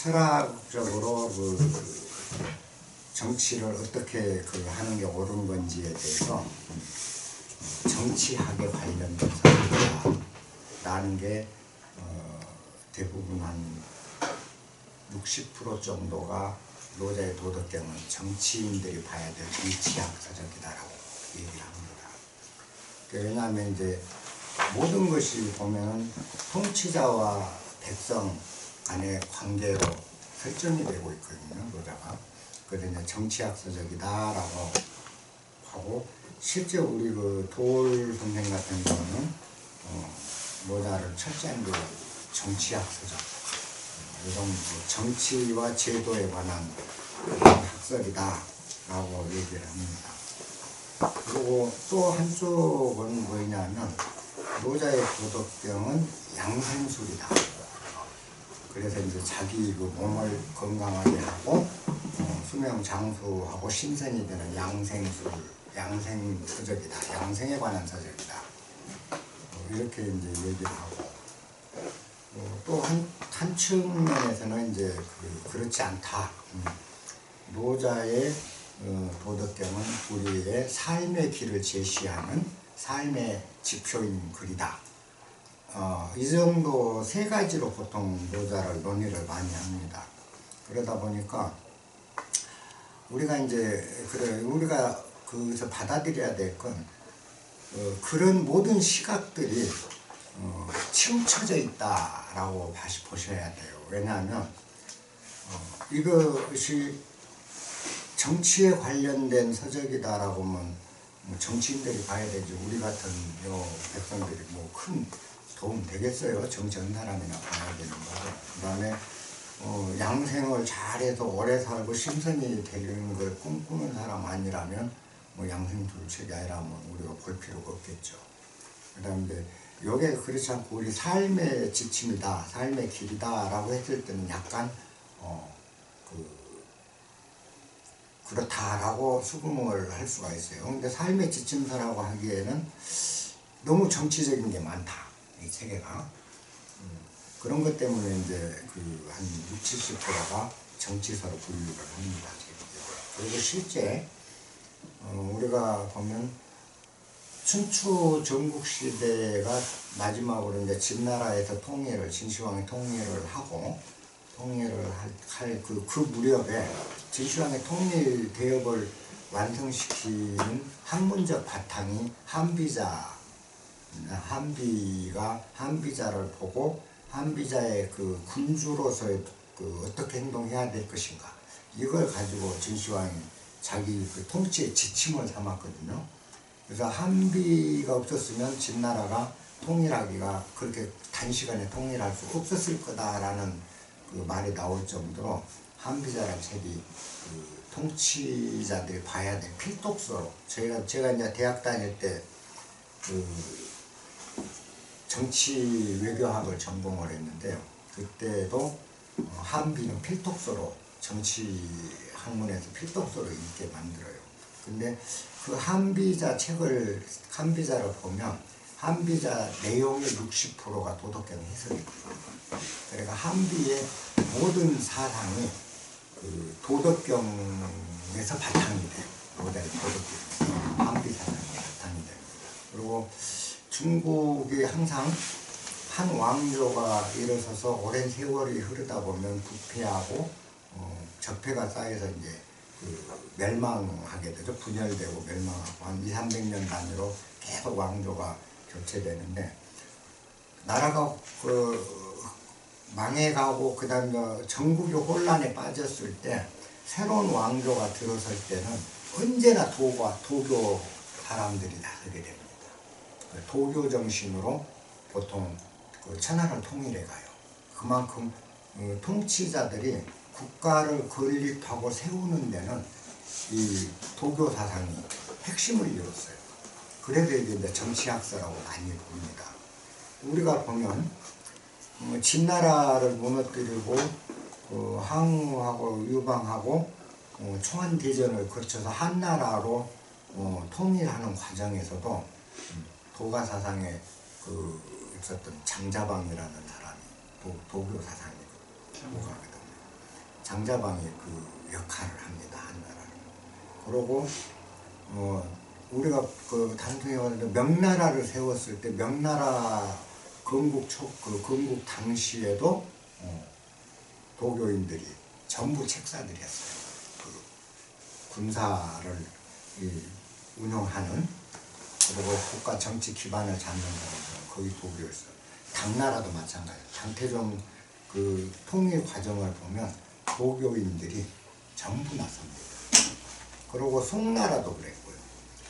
철학적으로 정치를 어떻게 하는 게 옳은 건지에 대해서 정치학에 관련된 서적이다라는 게 대부분 한 60% 정도가 노자의 도덕경은 정치인들이 봐야 될 정치학 서적이다라고 얘기를 합니다. 왜냐하면 이제 모든 것이 보면은 통치자와 백성 간의 관계로 설정이 되고 있거든요, 노자가. 그래서 이제 정치학 서적이다라고 하고, 실제 우리 도올 선생 같은 경우는 노자를 철저한 정치학 서적, 이런 정치와 제도에 관한 학설이다라고 얘기를 합니다. 그리고 또 한쪽은 뭐냐면 노자의 도덕경은 양생술이다. 그래서 이제 자기 몸을 건강하게 하고 수명 장수하고 신선이 되는 양생술, 양생 서적이다. 양생에 관한 서적이다. 이렇게 이제 얘기를 하고, 또 한 측면에서는 이제 그렇지 않다. 노자의 도덕경은 우리의 삶의 길을 제시하는 삶의 지표인 글이다. 이 정도 세 가지로 보통 노자를 논의를 많이 합니다. 그러다 보니까 우리가 이제 우리가 그래서 받아들여야 될 건 그런 모든 시각들이 치우쳐져 있다라고 보셔야 돼요. 왜냐하면 이것이 정치에 관련된 서적이다라고 하면 정치인들이 봐야 되지, 우리 같은 백성들이 큰 도움 되겠어요? 정치 한 사람이나 봐야 되는 거고. 그 다음에 양생을 잘해서 오래 살고 신선이 되는 걸 꿈꾸는 사람 아니라면 양생술책이 아니라면 우리가 볼 필요가 없겠죠. 그 다음에 이게 그렇지 않고 우리 삶의 지침이다, 삶의 길이다 라고 했을 때는 약간 그렇다라고 수긍을 할 수가 있어요. 근데 삶의 지침서라고 하기에는 너무 정치적인 게 많다, 이 세계가. 그런 것 때문에 이제 한 60, 70%가 정치서로 분류를 합니다. 그리고 실제 우리가 보면 춘추 전국시대가 마지막으로 이제 진나라에서 진시황이 통일을 하고, 통일을 할 그 무렵에 진시황의 통일 대업을 완성시키는 학문적 바탕이 한비자를 보고 한비자의 군주로서의 어떻게 행동해야 될 것인가, 이걸 가지고 진시황이 자기 통치의 지침을 삼았거든요. 그래서 한비가 없었으면 진나라가 통일하기가 그렇게 단시간에 통일할 수 없었을 거다라는 말이 나올 정도로 한비자라는 책이 통치자들이 봐야 될 필독서로, 제가 이제 대학 다닐 때 정치 외교학을 전공을 했는데요. 그때도 한비는 필독서로, 정치 학문에서 필독서로 읽게 만들어요. 근데 한비자를 보면 한비자 내용의 60%가 도덕경 해석이거든요. 그러니까 한비의 모든 사상이 도덕경에서 바탕이 돼요. 노자의 도덕경, 한비 사상이 바탕이 됩니다. 그리고 중국이 항상 한 왕조가 일어서서 오랜 세월이 흐르다 보면 부패하고 적폐가 쌓여서 이제 멸망하게 되죠. 분열되고 멸망하고 한 200~300년 단위로 계속 왕조가 교체되는데, 나라가 망해가고 그 다음에 전국이 혼란에 빠졌을 때 새로운 왕조가 들어설 때는 언제나 도교 사람들이 나서게 됩니다. 도교 정신으로 보통 천하를 통일해 가요. 그만큼 통치자들이 국가를 건립하고 세우는 데는 이 도교 사상이 핵심을 이뤘어요. 그래서 이제 정치학서라고 많이 봅니다. 우리가 보면 진나라를 무너뜨리고 항우하고 유방하고 청한대전을 거쳐서 한나라로 통일하는 과정에서도 도가 사상에 있었던 장자방이라는 사람이 도교 사상이거든요. 장자방이 그 역할을 합니다. 한나라는. 그러고 우리가 그 단통에 왔는데 명나라를 세웠을 때 명나라 건국 건국 당시에도 도교인들이 전부 책사들이 했어요. 그 군사를 운영하는, 그리고 국가 정치 기반을 잡는 사람들은 거의 도교였어요. 당나라도 마찬가지예요. 장태종 그 통일 과정을 보면 도교인들이 전부 나섭니다. 그리고 송나라도 그랬고요.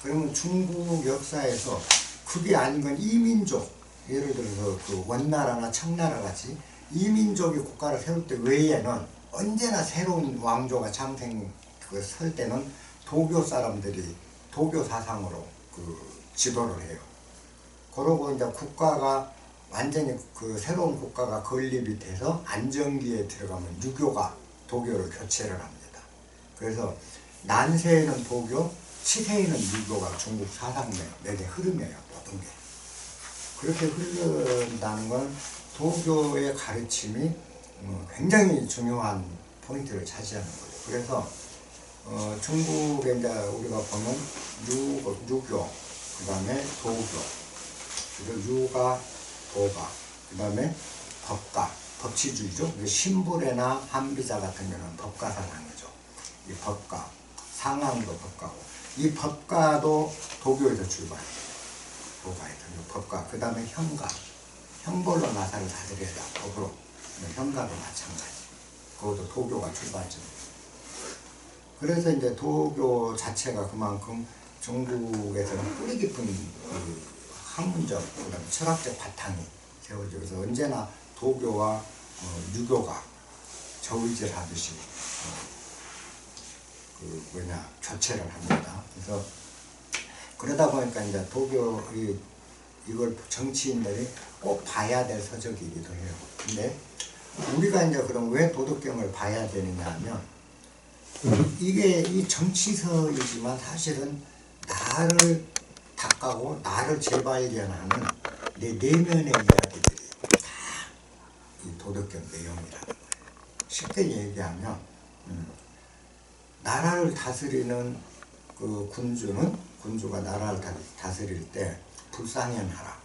그러면 중국 역사에서 그게 아닌 건 이민족, 예를 들어서 그 원나라나 청나라 같이 이민족이 국가를 세울 때 외에는 언제나 새로운 왕조가 설 때는 도교 사람들이 도교 사상으로 그 지도를 해요. 그러고 이제 국가가 완전히 그 새로운 국가가 건립이 돼서 안정기에 들어가면 유교가 도교를 교체를 합니다. 그래서 난세에는 도교, 치세에는 유교가 중국 사상 내의 흐름이에요. 모든 게. 그렇게 흐른다는 건 도교의 가르침이 굉장히 중요한 포인트를 차지하는 거죠. 그래서 중국에 이제 우리가 보면 유교, 그 다음에 도교, 그리고 유가, 도가, 그 다음에 법가, 법치주의죠. 신불회나 한비자 같은 경우는 법가 사상이죠. 이 법가, 상황도 법가고, 이 법가도 도교에서 출발해요. 도가에서 법가, 그 다음에 현가, 형벌로 나사를 다스려야 법으로, 현가도 마찬가지. 그것도 도교가 출발점이에요. 그래서 이제 도교 자체가 그만큼 중국에서는 뿌리 깊은 그 학문적, 그다음에 철학적 바탕이 세워져서 언제나 도교와 유교가 저울질 하듯이 교체를 합니다. 그래서 그러다 보니까 이제 도교 이걸 정치인들이 꼭 봐야 될 서적이기도 해요. 근데 우리가 이제 그럼 왜 도덕경을 봐야 되느냐 하면 이게 이 정치서이지만 사실은 나를 닦아고 나를 재발견하는 내 내면의 이야기들이 다 이 도덕경 내용이라는 거예요. 쉽게 얘기하면 나라를 다스리는 그 군주가 나라를 다스릴 때 불상현하라.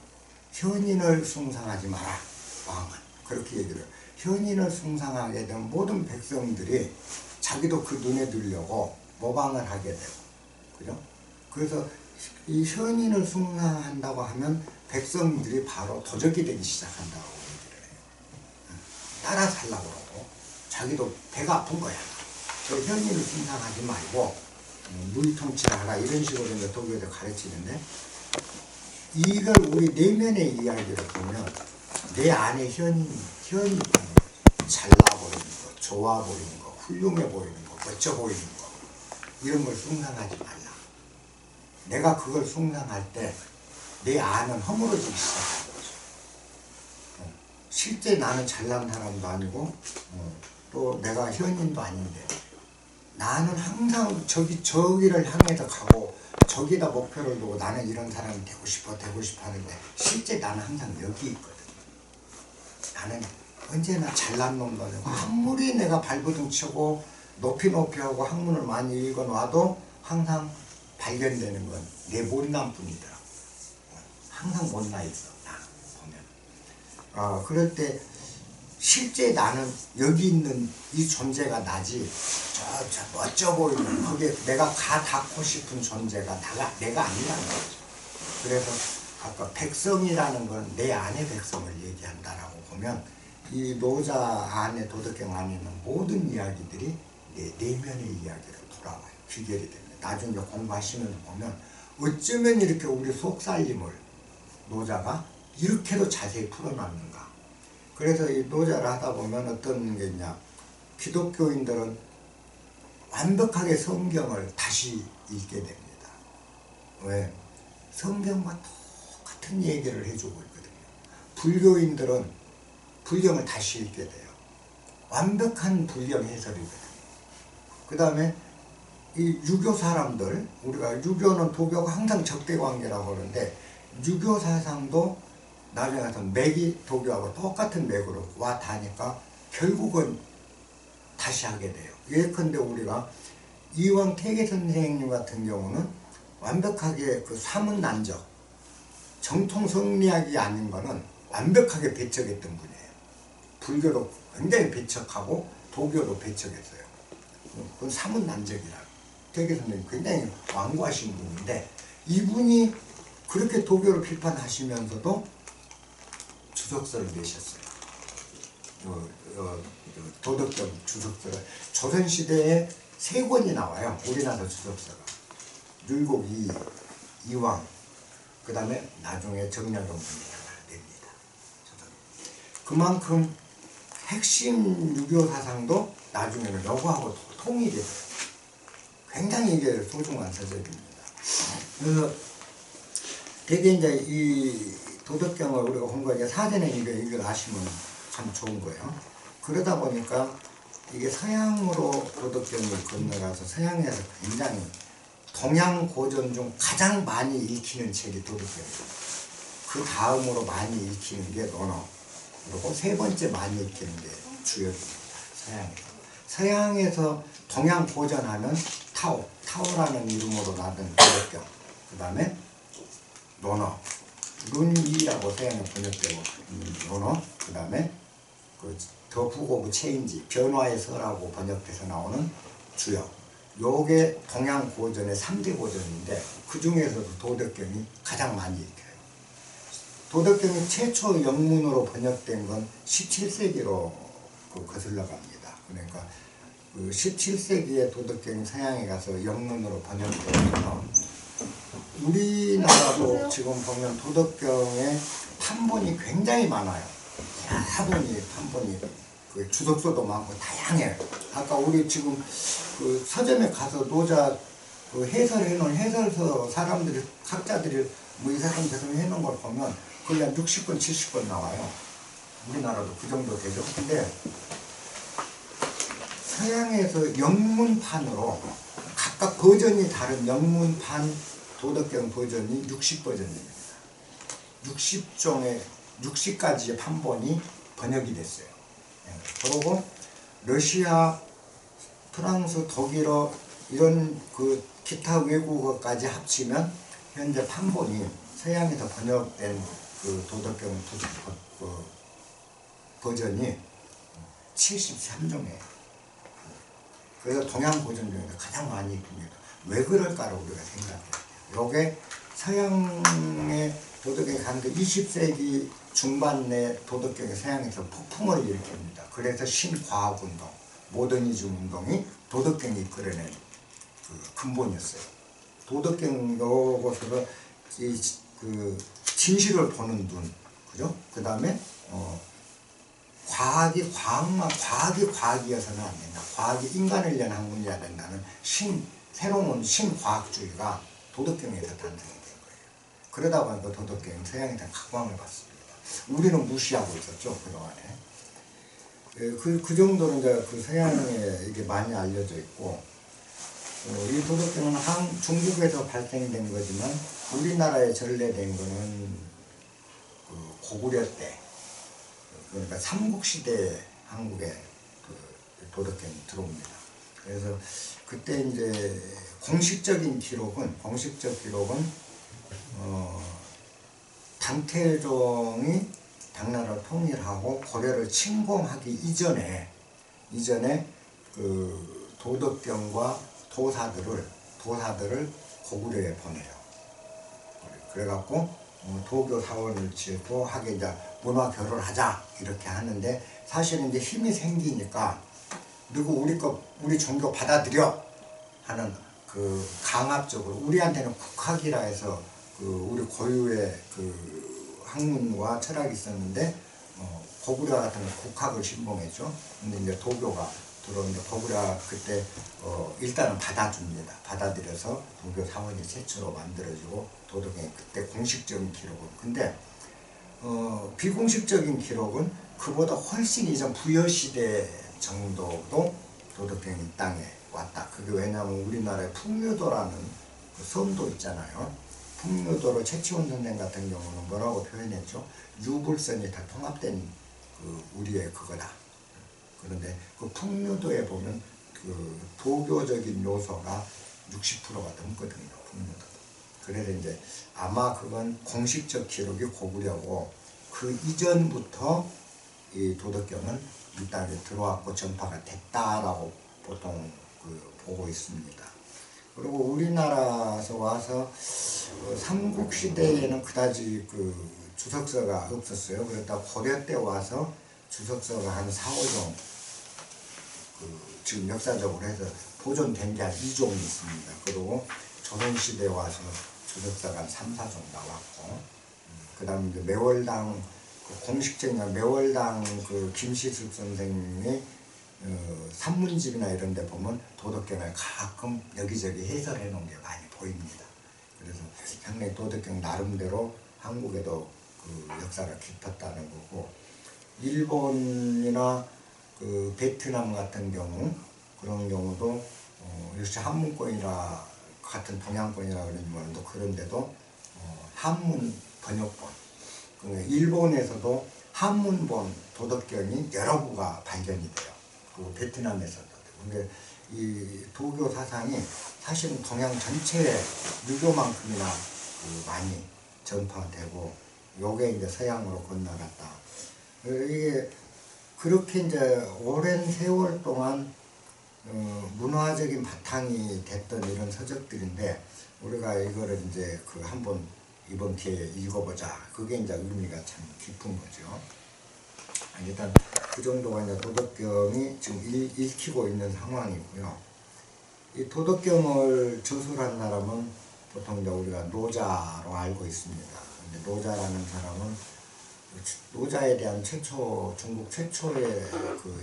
현인을 숭상하지 마라. 왕은 그렇게 얘기를 해요. 현인을 숭상하게 된 모든 백성들이 자기도 그 눈에 들려고 모방을 하게 되고, 그죠? 그래서 이 현인을 숭상한다고 하면 백성들이 바로 도적이 되기 시작한다고 얘기를 해요. 따라 살라고 그러고 자기도 배가 아픈 거야. 그 현인을 숭상하지 말고 무위통치를 하라, 이런 식으로 이제 도교에서 가르치는데, 이걸 우리 내면의 이야기를 보면 내 안에 현이 잘나 보이는 거, 좋아 보이는 거, 훌륭해 보이는 거, 멋져 보이는 거, 이런 걸 숭상하지 말라. 내가 그걸 숭상할 때 내 안은 허물어지기 시작하는 거죠. 실제 나는 잘난 사람도 아니고 또 내가 현인도 아닌데 나는 항상 저기를 향해서 가고 저기다 목표를 두고 나는 이런 사람이 되고 싶어 하는데 실제 나는 항상 여기 있거든. 나는 언제나 잘난 놈도 아니고 아무리 내가 발버둥 치고 높이 하고 학문을 많이 읽어놔도 항상 발견되는 건 내 못난 뿐이더라고. 항상 못나 있어, 나 보면. 그럴 때 실제 나는 여기 있는 이 존재가 나지, 저 멋져 보이는 거기에 내가 가 닿고 싶은 존재가 내가 아니라는 거죠. 그래서 아까 백성이라는 건 내 안의 백성을 얘기한다라고 보면 이 노자 안에, 도덕경 안에 있는 모든 이야기들이 내 내면의 이야기로 돌아와요. 귀결이 됩니다. 나중에 공부하시면서 보면 어쩌면 이렇게 우리 속살림을 노자가 이렇게도 자세히 풀어놨는가. 그래서 이 노자를 하다 보면 어떤 게 있냐, 기독교인들은 완벽하게 성경을 다시 읽게 됩니다. 왜? 성경과 똑같은 얘기를 해주고 있거든요. 불교인들은 불경을 다시 읽게 돼요. 완벽한 불경 해설이거든요. 그 다음에 이 유교 사람들, 우리가 유교는 도교가 항상 적대관계라고 하는데 유교 사상도 나중에 가서 맥이 도교하고 똑같은 맥으로 와 닿으니까 결국은 다시 하게 돼요. 예컨대 우리가 이황 태계 선생님 같은 경우는 완벽하게 그 사문난적 정통성리학이 아닌 거는 완벽하게 배척했던 분이에요. 불교도 굉장히 배척하고 도교도 배척했어요. 그건 사문난적이라. 태계 선생님 굉장히 완고하신 분인데 이분이 그렇게 도교를 비판하시면서도 주석서를 내셨어요. 도덕경 주석서를 조선시대에 3권이 나와요. 우리나라 주석서가. 율곡 이황 그 다음에 나중에 정약용 분이 냅니다. 그만큼 핵심 유교 사상도 나중에는 여거하고 통일이 돼요. 굉장히 이게 소중한 서적입니다. 그래서 되게 이제 이 도덕경을 우리가 공부하게 사전에 이걸 아시면 참 좋은 거예요. 그러다 보니까 이게 서양으로 도덕경을 건너가서 서양에서 굉장히 동양 고전 중 가장 많이 읽히는 책이 도덕경이에요. 그 다음으로 많이 읽히는 게 논어, 그리고 3번째 많이 읽히는 게 주역입니다. 서양에서 동양 고전하면 타오라는 이름으로 나던 도덕경, 그 다음에 논어, 룬이라고 서양에 번역되고 논어, 그 다음에 더 북 오브 체인지, 변화의 서라고 번역돼서 나오는 주역. 요게 동양 고전의 3대 고전인데 그 중에서도 도덕경이 가장 많이 읽혀요. 도덕경이 최초 영문으로 번역된 건 17세기로 거슬러 갑니다. 그러니까 그 17세기에 도덕경이 서양에 가서 영문으로 번역되면서 우리나라도 지금 보면 도덕경의 판본이 굉장히 많아요. 판본이 그 주석서도 많고 다양해요. 아까 우리 지금 그 서점에 가서 노자 그 해설해 놓은 해설서 사람들이 학자들이 뭐 이 사람 대성 해 놓은 걸 보면 거의 한 60권 70권 나와요. 우리나라도 그 정도 되죠. 근데 서양에서 영문판으로 각각 버전이 다른 영문판 도덕경 버전이 60버전입니다. 60가지의 판본이 번역이 됐어요. 그리고 러시아, 프랑스, 독일어 이런 그 기타 외국어까지 합치면 현재 판본이 서양에서 번역된 그 도덕경 버전이 73종이에요. 그래서 동양 고전 중에서 가장 많이 읽힙니다. 왜 그럴까라고 우리가 생각해요. 요게 서양의 도덕경이 가는데 20세기 중반에 도덕경이 서양에서 폭풍을 일으킵니다. 그래서 신과학운동, 모더니즘 운동이 도덕경이 이끌어낸 그 근본이었어요. 도덕경 요것으로 그 진실을 보는 눈, 그죠? 그 다음에 과학이 과학이어서는 안 된다. 과학이 인간을 위한 학문이어야 된다는 새로운 신과학주의가 도덕경에서 탄생이 된 거예요. 그러다 보니까 도덕경은 서양에 대한 각광을 받습니다. 우리는 무시하고 있었죠, 그동안에. 그 정도로 이제 그 서양에 이게 많이 알려져 있고, 이 도덕경은 중국에서 발생된 거지만, 우리나라에 전래된 거는 그 고구려 때, 그러니까 삼국시대에 한국에 그 도덕경이 들어옵니다. 그래서 그때 이제 공식적 기록은 당태종이 당나라를 통일하고 고려를 침공하기 이전에 그 도덕경과 도사들을 고구려에 보내요. 그래갖고 도교 사원을 지고 하게 이제 문화 교류를 하자 이렇게 하는데, 사실은 이제 힘이 생기니까 누구 우리 종교 받아들여 하는 그 강압적으로, 우리한테는 국학이라 해서 그 우리 고유의 그 학문과 철학이 있었는데 고구려 같은 건 국학을 신봉했죠. 근데 이제 도교가 들어오는데 고구려 그때 일단은 받아줍니다. 받아들여서 도교 사원이 최초로 만들어지고 도덕경이 그때 공식적인 기록은, 근데 비공식적인 기록은 그보다 훨씬 이전 부여시대 정도도 도덕경이 이 땅에 왔다. 그게 왜냐하면 우리나라에 풍류도라는 그 섬도 있잖아요. 풍류도로 최치원 선생 같은 경우는 뭐라고 표현했죠? 유불선이 다 통합된 그 우리의 그거다. 그런데 그 풍류도에 보면 그 도교적인 요소가 60%가 넘거든요. 풍류도. 그래서 이제 아마 그건 공식적 기록이 고구려고 그 이전부터 이 도덕경은 이 땅에 들어왔고 전파가 됐다라고 보통 보고 있습니다. 그리고 우리나라에서 와서 삼국시대에는 그다지 주석서가 없었어요. 그러다 고려 때 와서 주석서가 한 4, 5종 지금 역사적으로 해서 보존된 게 한 2종이 있습니다. 그리고 조선시대에 와서 주석서가 한 3, 4종 나왔고, 그 다음에 이제 매월당 공식적인 매월당 김시숙 선생님이 산문집이나 이런 데 보면 도덕경을 가끔 여기저기 해설해 놓은 게 많이 보입니다. 그래서 상당히 도덕경 나름대로 한국에도 역사가 깊었다는 거고, 일본이나 베트남 같은 경우 그런 경우도 역시 한문권이라 같은 동양권이라 그러지만 또 그런데도 한문 번역본, 일본에서도 한문본 도덕경이 여러 부가 발견이 돼요. 그 베트남에서도. 근데 이 도교 사상이 사실은 동양 전체에 유교만큼이나 많이 전파되고, 요게 이제 서양으로 건너갔다. 이게 그렇게 이제 오랜 세월 동안 문화적인 바탕이 됐던 이런 서적들인데, 우리가 이거를 이제 한번 이번 기회에 읽어보자. 그게 이제 의미가 참 깊은 거죠. 일단 그 정도가 이제 도덕경이 지금 읽히고 있는 상황이고요. 이 도덕경을 저술한 사람은 보통 이제 우리가 노자로 알고 있습니다. 근데 노자라는 사람은 노자에 대한 중국 최초의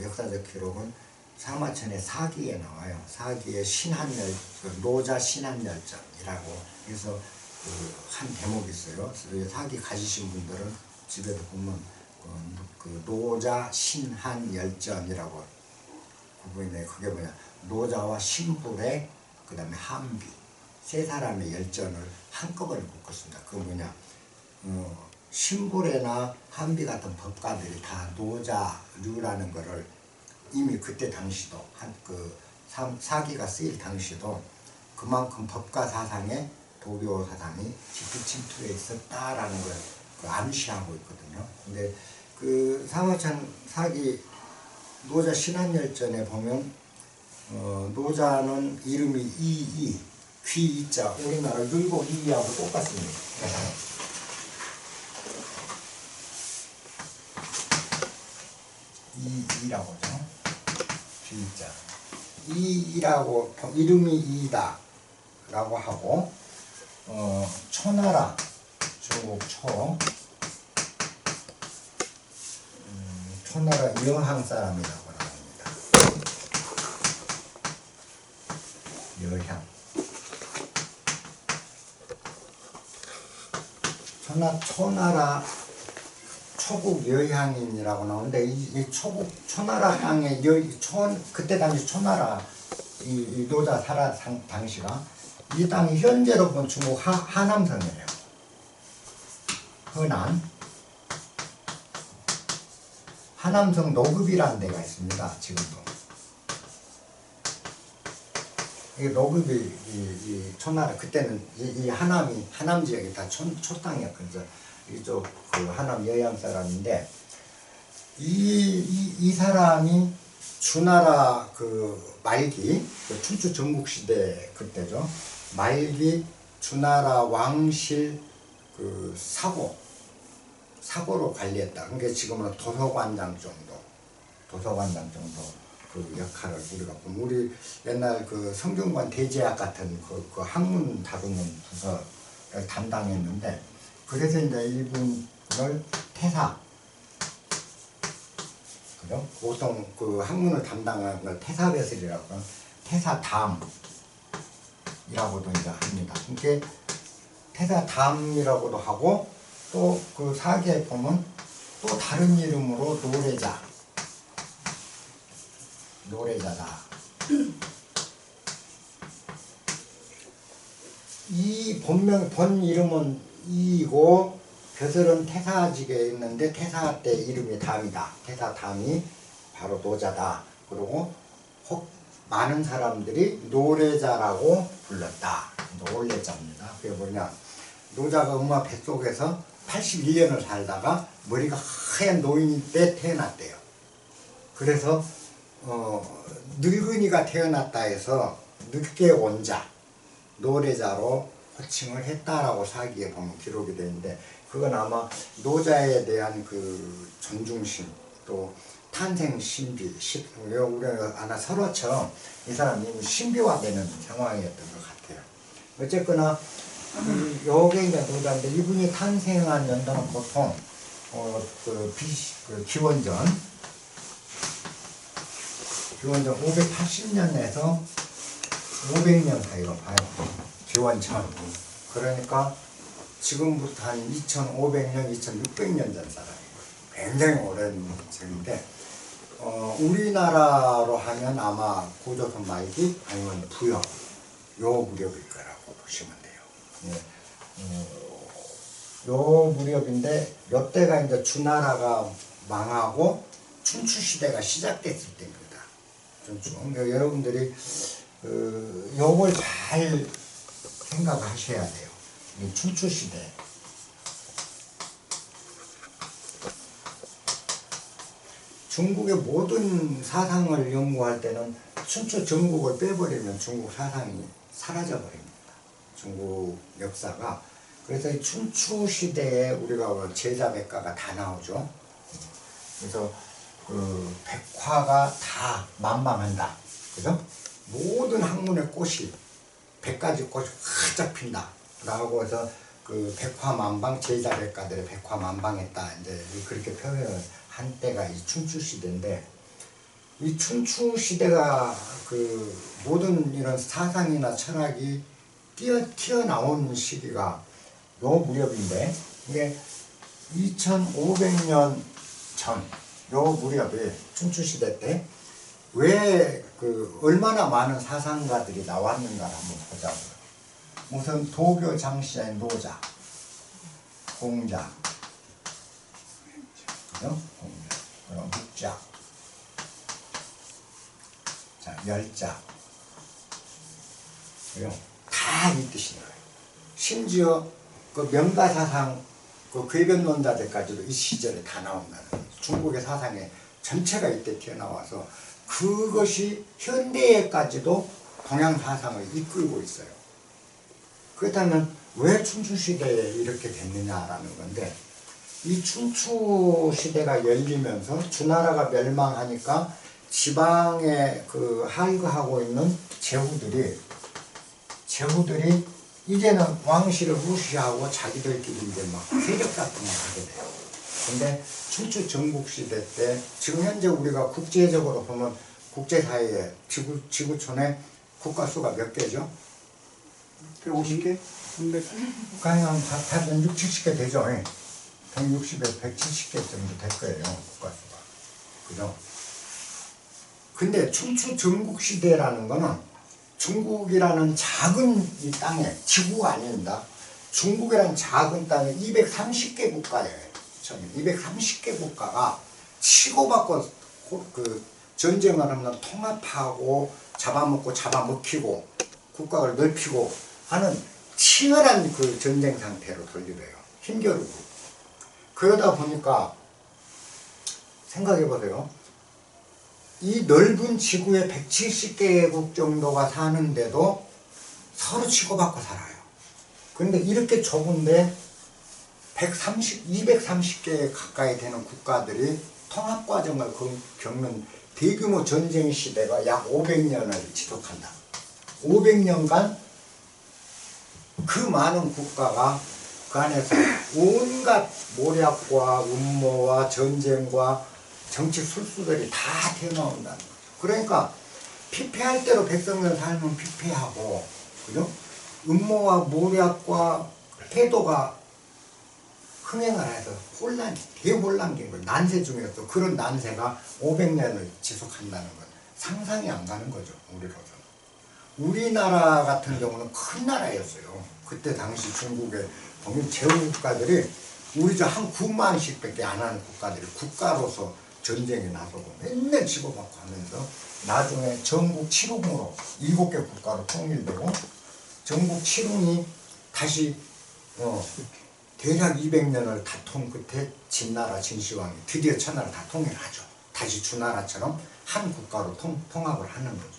역사적 기록은 사마천의 사기에 나와요. 사기의 노자 신한열전이라고 해서 한 대목이 있어요. 사기 가지신 분들은 집에서 보면 노자 신한열전이라고 부분인데, 그게 뭐냐, 노자와 신불의 그 다음에 한비 세 사람의 열전을 한꺼번에 묶었습니다. 그게 뭐냐, 신불에나 한비 같은 법가들이 다 노자류라는 거를 이미 그때 당시도 사기가 쓰일 당시도 그만큼 법가 사상에 도교 사상이 깊이 침투해 있었다라는 걸 암시하고 있거든요. 근데 사마천 사기 노자 신한열전에 보면 노자는 이름이 귀이자, 우리나라 율곡 이하고 똑같습니다. 이라고 하죠. 귀이자. 이라고 이름이 이다 라고 하고, 초나라 중국 초나라 여항 사람이라고 나옵니다. 여향. 초나라 초국 여향인이라고 나오는데, 이 초나라 향의 그때 당시 초나라 이 노자 당시가 이 땅이 현재로 본 중국 하남성이에요. 하남성 노급이라는 데가 있습니다. 지금도. 이 노급이 이 초나라, 그때는 이 하남 지역이 다 초땅이었거든요. 이쪽 하남 여양 사람인데, 이 사람이 주나라 말기, 춘추 전국시대 그때죠. 말기 주나라 왕실 사고로 관리했다. 그러니까 지금은 도서관장 정도 역할을 우리가 보면, 우리 옛날 성균관 대제학 같은 학문 다루는 부서를 담당했는데, 그래서 이제 이분을 그죠? 보통 학문을 담당하는 걸 태사배슬이라고, 태사담이라고도 이제 합니다. 그러니까 태사담이라고도 하고, 또 사기에 보면 또 다른 이름으로 노래자다. 이 본 이름은 이고, 벼슬은 태사직에 있는데 태사 때 이름이 담이다. 태사담이 바로 노자다. 그리고 혹 많은 사람들이 노래자라고 불렀다. 노래자입니다. 그게 뭐냐, 노자가 엄마 뱃속에서 81년을 살다가 머리가 하얀 노인이 때 태어났대요. 그래서 늙은이가 태어났다 해서 늦게 온 자, 노래자로 호칭을 했다라고 사기에 보면 기록이 되는데, 그건 아마 노자에 대한 그 존중심, 또 탄생 신비, 우리가 아나 설화처럼 이 사람이 신비화되는 상황이었던 것 같아요. 어쨌거나 요게 이제 노자인데, 이분이 탄생한 연도는 보통 기원전 580년에서 500년 사이로 봐요. 기원전. 그러니까 지금부터 한 2500년, 2600년 전 사람이에요. 굉장히 오랜 전인데, 우리나라로 하면 아마 고조선 말기 아니면 부여, 요 무렵일 거라고 보시면 돼요. 예. 요 무렵인데, 요때가 이제 주나라가 망하고 춘추시대가 시작됐을 때입니다. 그러니까 여러분들이 요걸 잘 생각하셔야 돼요. 이 춘추시대. 중국의 모든 사상을 연구할 때는 춘추 전국을 빼버리면 중국 사상이 사라져버립니다. 중국 역사가. 그래서 이 춘추시대에 우리가 제자백과가 다 나오죠. 그래서 백화가 다 만방한다. 그죠? 모든 학문의 꽃이 100가지 꽃이 활짝 핀다. 라고 해서 그 백화만방, 제자백과들의 백화만방했다. 이제 그렇게 표현을 한 때가 이 춘추시대인데, 이 춘추시대가 그 모든 이런 사상이나 철학이 튀어나온 시기가 요 무렵인데, 이게 2500년 전, 요 무렵에 춘추시대 때 왜 얼마나 많은 사상가들이 나왔는가를 한번 보자고요. 우선 도교 장씨의 노자, 공자, 그리고 묵자, 자, 열자, 그리고 다 이 뜻인 거예요. 심지어 그 명가사상, 그 궤변론자들까지도 이 시절에 다 나온다는 거예요. 중국의 사상에 전체가 이때 튀어나와서 그것이 현대에까지도 동양 사상을 이끌고 있어요. 그렇다면 왜 춘추시대에 이렇게 됐느냐라는 건데, 이 춘추시대가 열리면서 주나라가 멸망하니까 지방에 하위하고 있는 제후들이 이제는 왕실을 무시하고 자기들끼리 이제 막 세력 같은 걸 하게 돼요. 근데 춘추 전국시대 때, 지금 현재 우리가 국제적으로 보면 국제사회에 지구촌에 국가수가 몇 개죠? 150개? 300? 그냥 한 6, 70개 되죠. 160에서 170개 정도 될 거예요, 국가수가. 그죠? 근데 춘추 전국시대라는 거는 중국이라는 작은 이 땅에, 지구가 아닙니다. 중국이라는 작은 땅에 230개 국가예요. 230개 국가가 치고받고 전쟁을 하면 통합하고 잡아먹고 잡아먹히고 국가를 넓히고 하는 치열한 그 전쟁 상태로 돌리래요. 힘겨루고. 그러다 보니까 생각해보세요. 이 넓은 지구에 170개국 정도가 사는데도 서로 치고받고 살아요. 그런데 이렇게 좁은데 230개 가까이 되는 국가들이 통합과정을 겪는 대규모 전쟁 시대가 약 500년을 지속한다. 500년간 그 많은 국가가 그 안에서 온갖 모략과 음모와 전쟁과 정치 술수들이 다 튀어나온다는 거죠. 그러니까 피폐할 대로 백성들 살면 피폐하고, 그죠? 음모와 모략과 태도가 흥행을 해서 대혼란인 거예요. 난세 중에서 그런 난세가 500년을 지속한다는 건 상상이 안 가는 거죠, 우리로서는. 우리나라 같은 경우는 큰 나라였어요. 그때 당시 중국에 보면 제후국가들이 우리 저 한 9만씩 밖에 안 하는 국가들이 국가로서 전쟁에 나서고 맨날 집어받고 하면서 나중에 전국 7홍으로 7개 국가로 통일되고 전국 7홍이 다시 대략 200년을 다툰 끝에 진나라 진시황이 드디어 천하를 다 통일하죠. 다시 주나라처럼 한 국가로 통합을 하는 거죠.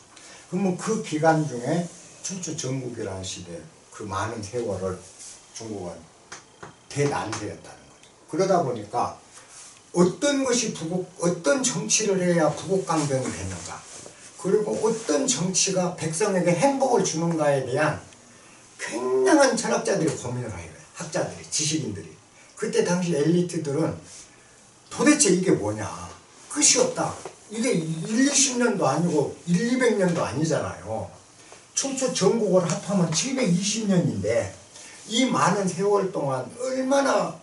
그러면 그 기간 중에 춘추 전국이라는 시대 그 많은 세월을 중국은 대난세였다는 거죠. 그러다 보니까 어떤 것이 어떤 정치를 해야 부국강병이 되는가, 그리고 어떤 정치가 백성에게 행복을 주는가에 대한 굉장한 철학자들이 고민을 해요. 학자들이, 지식인들이. 그때 당시 엘리트들은 도대체 이게 뭐냐, 끝이 없다. 이게 1, 20년도 아니고 1, 200년도 아니잖아요. 춘추 전국을 합하면 720년인데 이 많은 세월 동안 얼마나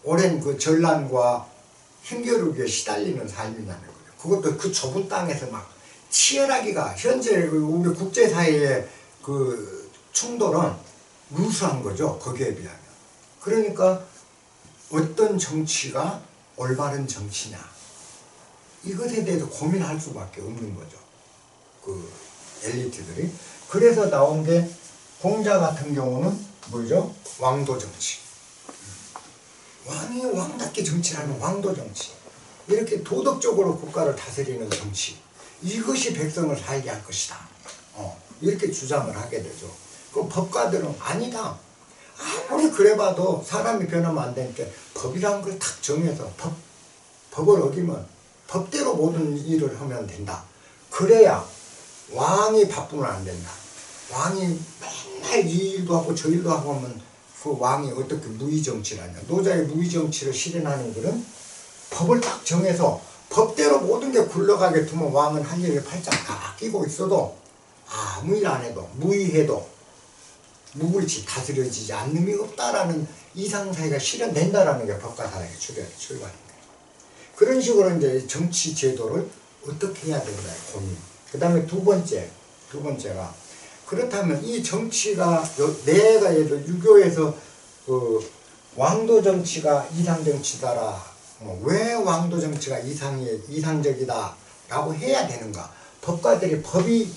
오랜 그 전란과 힘겨루기에 시달리는 삶이냐는 거예요. 그것도 그 좁은 땅에서 막 치열하기가, 현재 우리 국제사회의 그 충돌은 루스한 거죠. 거기에 비하면. 그러니까 어떤 정치가 올바른 정치냐, 이것에 대해서 고민할 수밖에 없는 거죠. 그 엘리트들이. 그래서 나온 게 공자 같은 경우는 뭐죠? 왕도 정치. 왕이 왕답게 정치를 하는 왕도 정치. 이렇게 도덕적으로 국가를 다스리는 정치. 이것이 백성을 살게 할 것이다. 이렇게 주장을 하게 되죠. 그 법가들은 아니다. 아무리 그래봐도 사람이 변하면 안 되니까 법이란 걸 탁 정해서 법을 어기면 법대로 모든 일을 하면 된다. 그래야 왕이 바쁘면 안 된다. 왕이 맨날 이 일도 하고 저 일도 하고 하면 그 왕이 어떻게 무의정치를 하냐. 노자의 무의정치를 실현하는 것은 법을 딱 정해서 법대로 모든 게 굴러가게 두면 왕은 한 일을 팔짱 다 끼고 있어도 아무 일 안 해도 무의해도 무불치 다스려지지 않는 게 없다라는 이상사회가 실현된다라는 게 법가사랑의 출발입니다. 그런 식으로 이제 정치 제도를 어떻게 해야 된다 고민. 그 다음에 두 번째가 그렇다면 이 정치가 내가 예를 들어 유교에서 그 왕도 정치가 이상 정치다라, 왜 왕도 정치가 이상적이다라고 해야 되는가? 법가들이 법이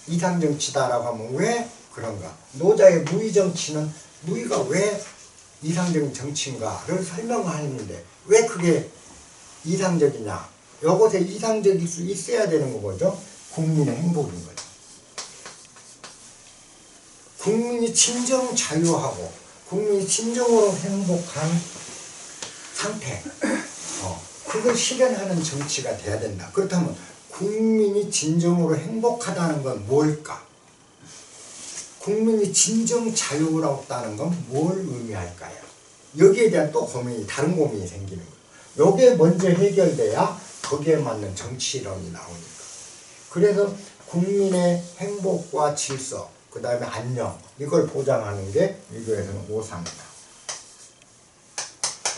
이상 정치다라고 하면 왜 그런가? 노자의 무의 정치는 무의가 왜 이상적인 정치인가를 설명하는데 왜 그게 이상적이냐? 이것에 이상적일 수 있어야 되는 거죠. 국민의 행복인 거죠. 국민이 진정 자유하고 국민이 진정으로 행복한 상태, 그걸 실현하는 정치가 돼야 된다. 그렇다면 국민이 진정으로 행복하다는 건 뭘까? 국민이 진정 자유롭다는 건 뭘 의미할까요? 여기에 대한 또 고민이, 다른 고민이 생기는 거예요. 이게 먼저 해결돼야 거기에 맞는 정치론이 나오니까. 그래서 국민의 행복과 질서, 그 다음에 안녕, 이걸 보장하는 게 유교에서는 오상이다.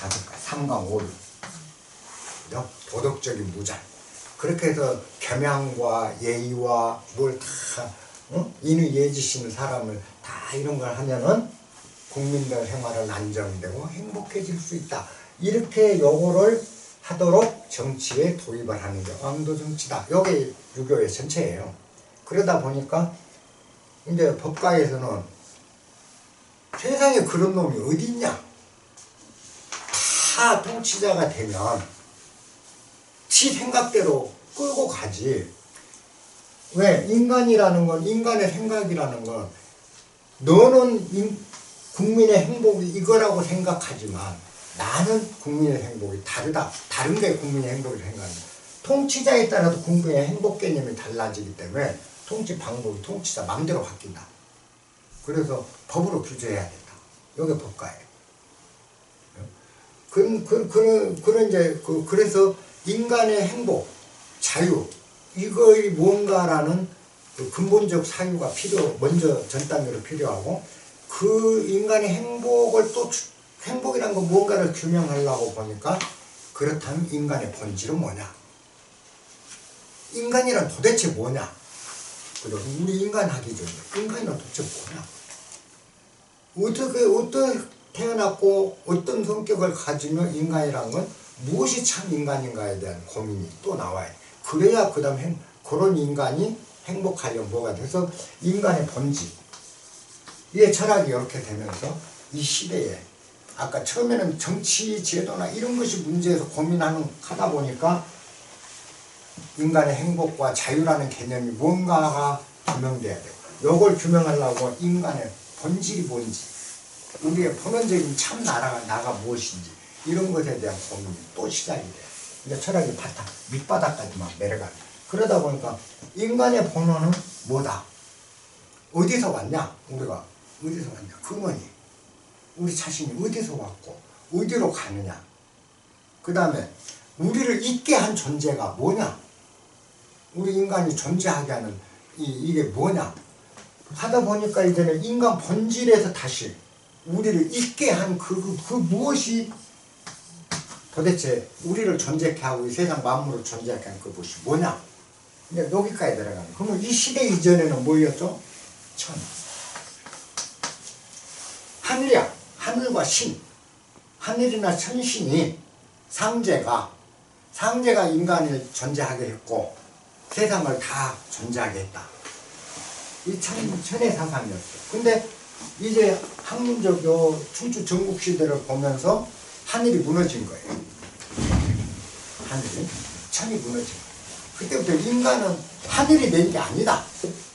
5가지, 삼강오류. 그죠? 도덕적인 무장. 그렇게 해서 겸양과 예의와 뭘 다, 인의예지시는 사람을 다 이런 걸 하면은 국민들 생활은 안정되고 행복해질 수 있다. 이렇게 요거를 하도록 정치에 도입을 하는 게 왕도 정치다. 요게 유교의 전체예요. 그러다 보니까 이제 법가에서는 세상에 그런 놈이 어디 있냐? 다 통치자가 되면 지 생각대로 끌고 가지. 왜? 인간이라는 건, 인간의 생각이라는 건 너는 국민의 행복이 이거라고 생각하지만 나는 국민의 행복이 다르다. 다른 게 국민의 행복을 생각한다. 통치자에 따라서 국민의 행복 개념이 달라지기 때문에 통치 방법이 통치자 마음대로 바뀐다. 그래서 법으로 규제해야 된다. 이게 법가예요. 그래서 인간의 행복, 자유, 이거의 뭔가라는 그 근본적 사유가 먼저 전단계로 필요하고, 그 인간의 행복을 또, 행복이란 건 뭔가를 규명하려고 보니까, 그렇다면 인간의 본질은 뭐냐? 인간이란 도대체 뭐냐? 그죠? 우리 인간 하기 전에 인간이란 도대체 뭐냐? 어떻게 태어났고 어떤 성격을 가지며 인간이란 건 무엇이 참 인간인가에 대한 고민이 또 나와요. 그래야 그 다음 그런 인간이 행복하려면 뭐가 돼서 인간의 본질. 이게 철학이 이렇게 되면서 이 시대에 아까 처음에는 정치 제도나 이런 것이 문제에서 하다 보니까 인간의 행복과 자유라는 개념이 뭔가가 규명돼야 돼요. 이걸 규명하려고 인간의 본질이 뭔지, 우리의 본원적인 참 나가 무엇인지 이런 것에 대한 고민이 또 시작이 돼요. 이제 철학이 밑바닥까지만 내려가요. 그러다 보니까 인간의 본원은 뭐다? 어디서 왔냐? 우리가 어디서 왔냐? 근원이 우리 자신이 어디서 왔고 어디로 가느냐? 그 다음에 우리를 있게 한 존재가 뭐냐? 우리 인간이 존재하게 하는 이게 뭐냐? 하다 보니까 이제는 인간 본질에서 다시 우리를 있게 한 그 무엇이 도대체 우리를 존재케 하고 이 세상 만물을 존재하게 한 그것이 뭐냐? 이제 여기까지 들어가는. 그러면 이 시대 이전에는 뭐였죠? 천. 하늘이야. 하늘과 신. 하늘이나 천신이 상제가 인간을 존재하게 했고 세상을 다 존재하게 했다. 이 천의 사상이었어요. 근데 이제 학문적 춘추 전국시대를 보면서 하늘이 무너진 거예요. 천이 무너진 거예요. 그때부터 인간은 하늘이 낸 게 아니다.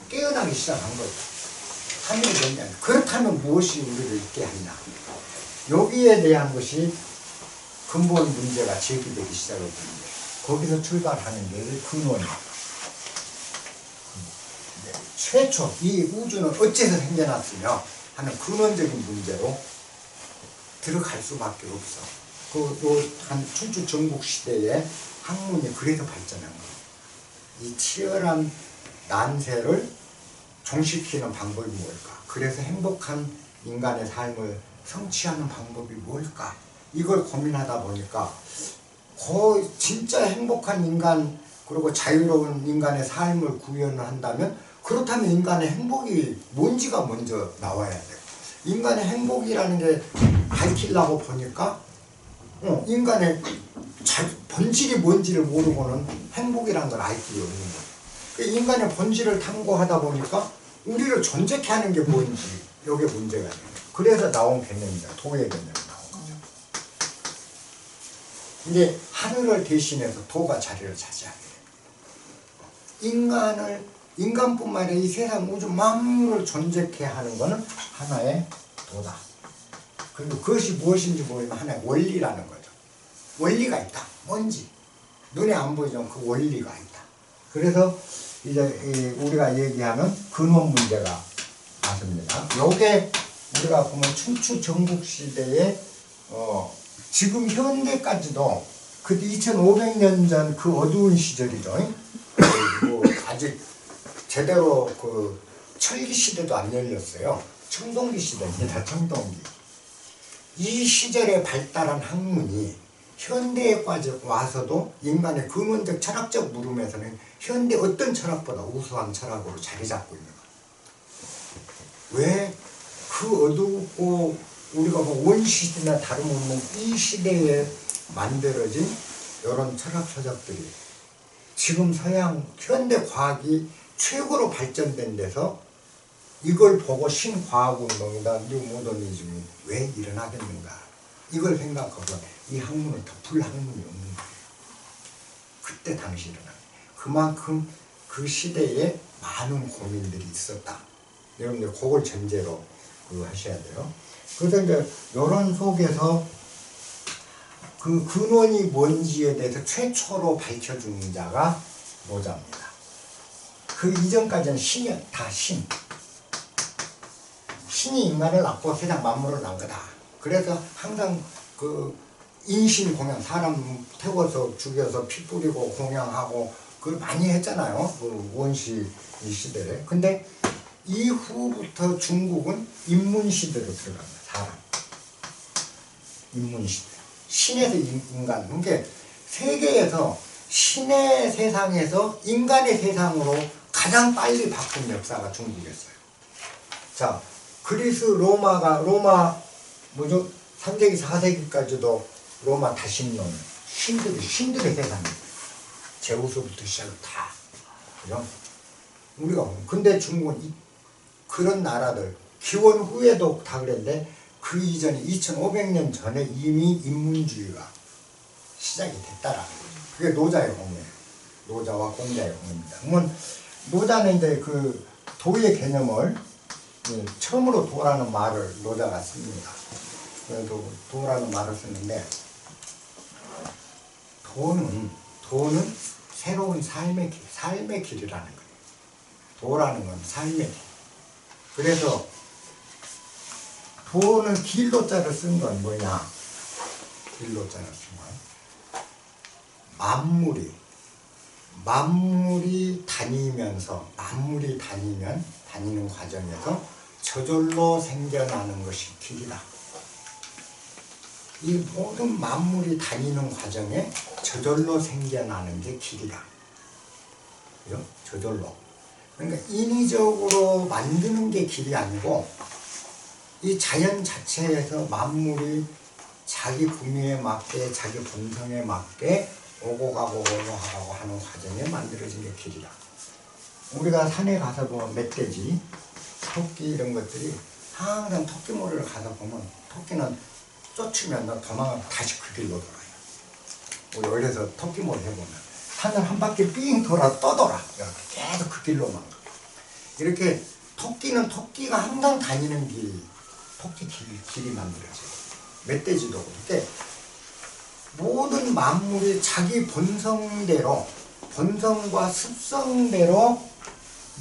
깨어나기 시작한 거예요. 하늘이 낸 게 아니다. 그렇다면 무엇이 우리를 있게 하냐. 여기에 대한 것이 근본 문제가 제기되기 시작하거든요. 거기서 출발하는 게 근원이에요. 최초 이 우주는 어째서 생겨났으며 하는 근원적인 문제로 들어갈 수밖에 없어. 한 춘추 전국 시대에 학문이 그래서 발전한 거예요. 이 치열한 난세를 종식시키는 방법이 뭘까? 그래서 행복한 인간의 삶을 성취하는 방법이 뭘까? 이걸 고민하다 보니까 진짜 행복한 인간 그리고 자유로운 인간의 삶을 구현한다면 그렇다면 인간의 행복이 뭔지가 먼저 나와야 돼요. 인간의 행복이라는 게 밝히려고 보니까 인간의 본질이 뭔지를 모르고는 행복이라는 걸 알 길이 없는 거예요. 인간의 본질을 탐구하다 보니까 우리를 존재케 하는 게 뭔지 이게 문제가 돼요. 그래서 나온 개념이다. 도의 개념이 나온 거죠. 이제 하늘을 대신해서 도가 자리를 차지하게 돼요. 인간뿐만 아니라 이 세상 우주 만물을 존재케 하는 것은 하나의 도다. 그리고 그것이 무엇인지 모르면 하나의 원리라는 거죠. 원리가 있다. 뭔지 눈에 안 보이지만 그 원리가 있다. 그래서 이제 우리가 얘기하는 근원 문제가 맞습니다. 요게 우리가 보면 춘추 전국 시대에 지금 현대까지도 그때 2500년 전 그 어두운 시절이죠. 아직 제대로 그 철기 시대도 안 열렸어요. 청동기 시대입니다. 청동기. 이 시절에 발달한 학문이 현대에 와서도 인간의 근원적 철학적 물음에서는 현대 어떤 철학보다 우수한 철학으로 자리 잡고 있는 거예요. 왜 그 어둡고 우리가 뭐 원시대나 다름없는 이 시대에 만들어진 이런 철학 서적들이 지금 서양 현대 과학이 최고로 발전된 데서 이걸 보고 신과학운동이다 뉴모더니즘이 왜 일어나겠는가 이걸 생각하고 이 학문은 더 불학문이 없는 거예요. 그때 당시 일어난 그만큼 그 시대에 많은 고민들이 있었다. 여러분들 그걸 전제로 하셔야 돼요. 그래서 이제 이런 속에서 그 근원이 뭔지에 대해서 최초로 밝혀주는 자가 노자입니다. 그 이전까지는 다 신. 신이 인간을 낳고 세상 만물을 낳은 거다. 그래서 항상 그 인신 공양, 사람 태워서 죽여서 피 뿌리고 공양하고 그걸 많이 했잖아요. 그 원시 이 시대에. 근데 이후부터 중국은 인문시대로 들어갑니다. 사람. 인문시대. 신에서 인간. 그러니까 세계에서 신의 세상에서 인간의 세상으로 가장 빨리 바꾼 역사가 중국이었어요. 자, 그리스 로마 3세기 4세기까지도 로마 다신론 신들의 세상. 제우스부터 시작해 다. 그죠? 우리가 근데 중국은 그런 나라들 기원 후에도 다 그랬는데 그 이전에 2500년 전에 이미 인문주의가 시작이 됐다라는 거죠. 그게 노자의 공예예요. 노자와 공자의 공예입니다. 그러면 노자는 이제 그 도의 개념을 처음으로 도라는 말을 노자가 씁니다. 그래도 도라는 말을 쓰는데 도는 새로운 삶의 길이라는 거예요. 도라는 건 삶의 길. 그래서 도는 길도자를 쓴 건 뭐냐? 길도자를 쓴 건 만물이 다니는 과정에서 저절로 생겨나는 것이 길이다. 이 모든 만물이 다니는 과정에 저절로 생겨나는 게 길이다. 그죠? 저절로. 그러니까 인위적으로 만드는 게 길이 아니고 이 자연 자체에서 만물이 자기 구미에 맞게 자기 본성에 맞게 오고 가고 하는 과정에 만들어진 게 길이다. 우리가 산에 가서 보면 멧돼지, 토끼 이런 것들이 항상 토끼몰이를 가서 보면 토끼는 쫓으면 도망을 다시 그 길로 돌아요. 우리 원래서 토끼몰이 해보면 산을 한 바퀴 삥 돌아 떠돌아. 계속 그 길로만 가. 이렇게 토끼가 항상 다니는 길, 토끼 길이 만들어져요. 멧돼지도 그렇게 모든 만물이 자기 본성과 습성대로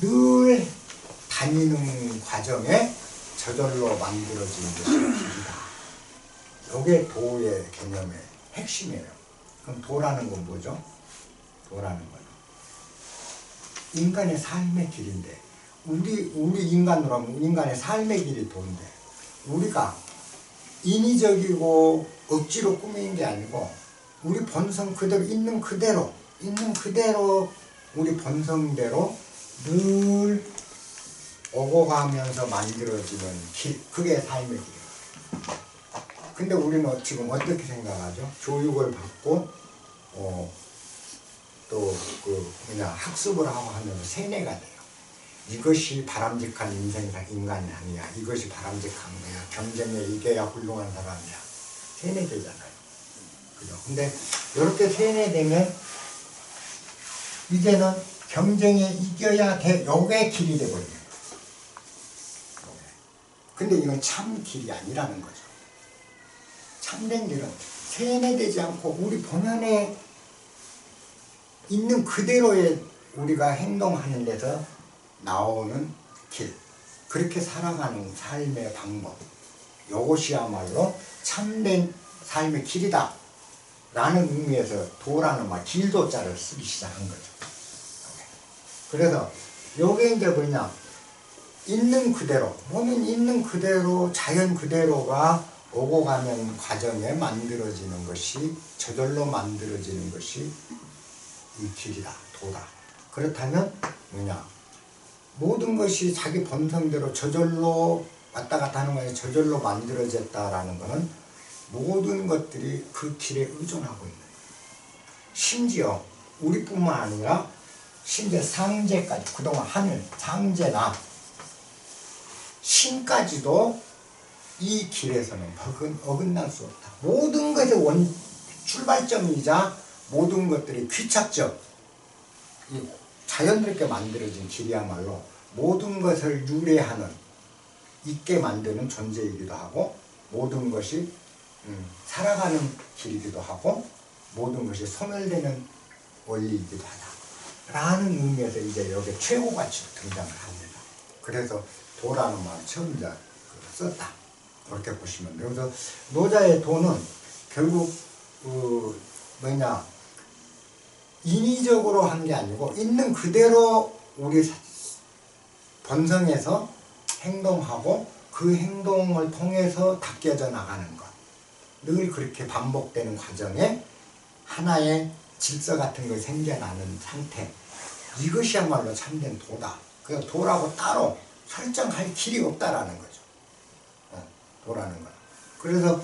늘 다니는 과정에 저절로 만들어진 것이 길이다. 이게 도의 개념의 핵심이에요. 그럼 도라는 건 뭐죠? 도라는 건 인간의 삶의 길인데 우리 인간으로 하면 인간의 삶의 길이 도인데 우리가 인위적이고 억지로 꾸미는 게 아니고 우리 본성 그대로 있는 그대로 우리 본성대로 늘 오고 가면서 만들어지는 길, 그게 삶의 길이에요. 근데 우리는 지금 어떻게 생각하죠? 교육을 받고 또 학습을 하고 하면 세뇌가 돼요. 이것이 바람직한 인간이 아니야. 이것이 바람직한 거야. 경쟁에 이겨야 훌륭한 사람이야. 세뇌되잖아요. 그죠? 근데 이렇게 세뇌되면 이제는 경쟁에 이겨야 돼. 요게 길이 돼버려요. 근데 이건 참 길이 아니라는 거죠. 참된 길은 세뇌되지 않고 우리 본연에 있는 그대로의 우리가 행동하는 데서 나오는 길, 그렇게 살아가는 삶의 방법, 이것이야말로 참된 삶의 길이다 라는 의미에서 도라는 말, 길도자를 쓰기 시작한 거죠. 그래서 요게 이제 뭐냐, 있는 그대로, 몸은 있는 그대로, 자연 그대로가 오고 가는 과정에 만들어지는 것이, 저절로 만들어지는 것이 이 길이다, 도다. 그렇다면 뭐냐, 모든 것이 자기 본성대로 저절로 왔다 갔다 하는 거에 저절로 만들어졌다라는 것은 모든 것들이 그 길에 의존하고 있는 거예요. 심지어 우리뿐만 아니라 심지어 상제까지, 그동안 하늘, 상제나 신까지도 이 길에서는 어긋날 수 없다. 모든 것의 출발점이자 모든 것들이 귀착적, 자연스럽게 만들어진 길이야말로 모든 것을 유래하는, 있게 만드는 존재이기도 하고, 모든 것이 살아가는 길이기도 하고, 모든 것이 소멸되는 원리이기도 하다 라는 의미에서 이제 여기 최고가치로 등장을 합니다. 그래서 도라는 말을 처음 이제 썼다, 그렇게 보시면 돼요. 그래서 노자의 도는 결국 뭐냐, 인위적으로 한 게 아니고 있는 그대로 우리 본성에서 행동하고 그 행동을 통해서 닦여져 나가는 것, 늘 그렇게 반복되는 과정에 하나의 질서 같은 걸 생겨나는 상태, 이것이야말로 참된 도다. 그 도라고 따로 설정할 길이 없다라는 거죠. 도라는 것. 그래서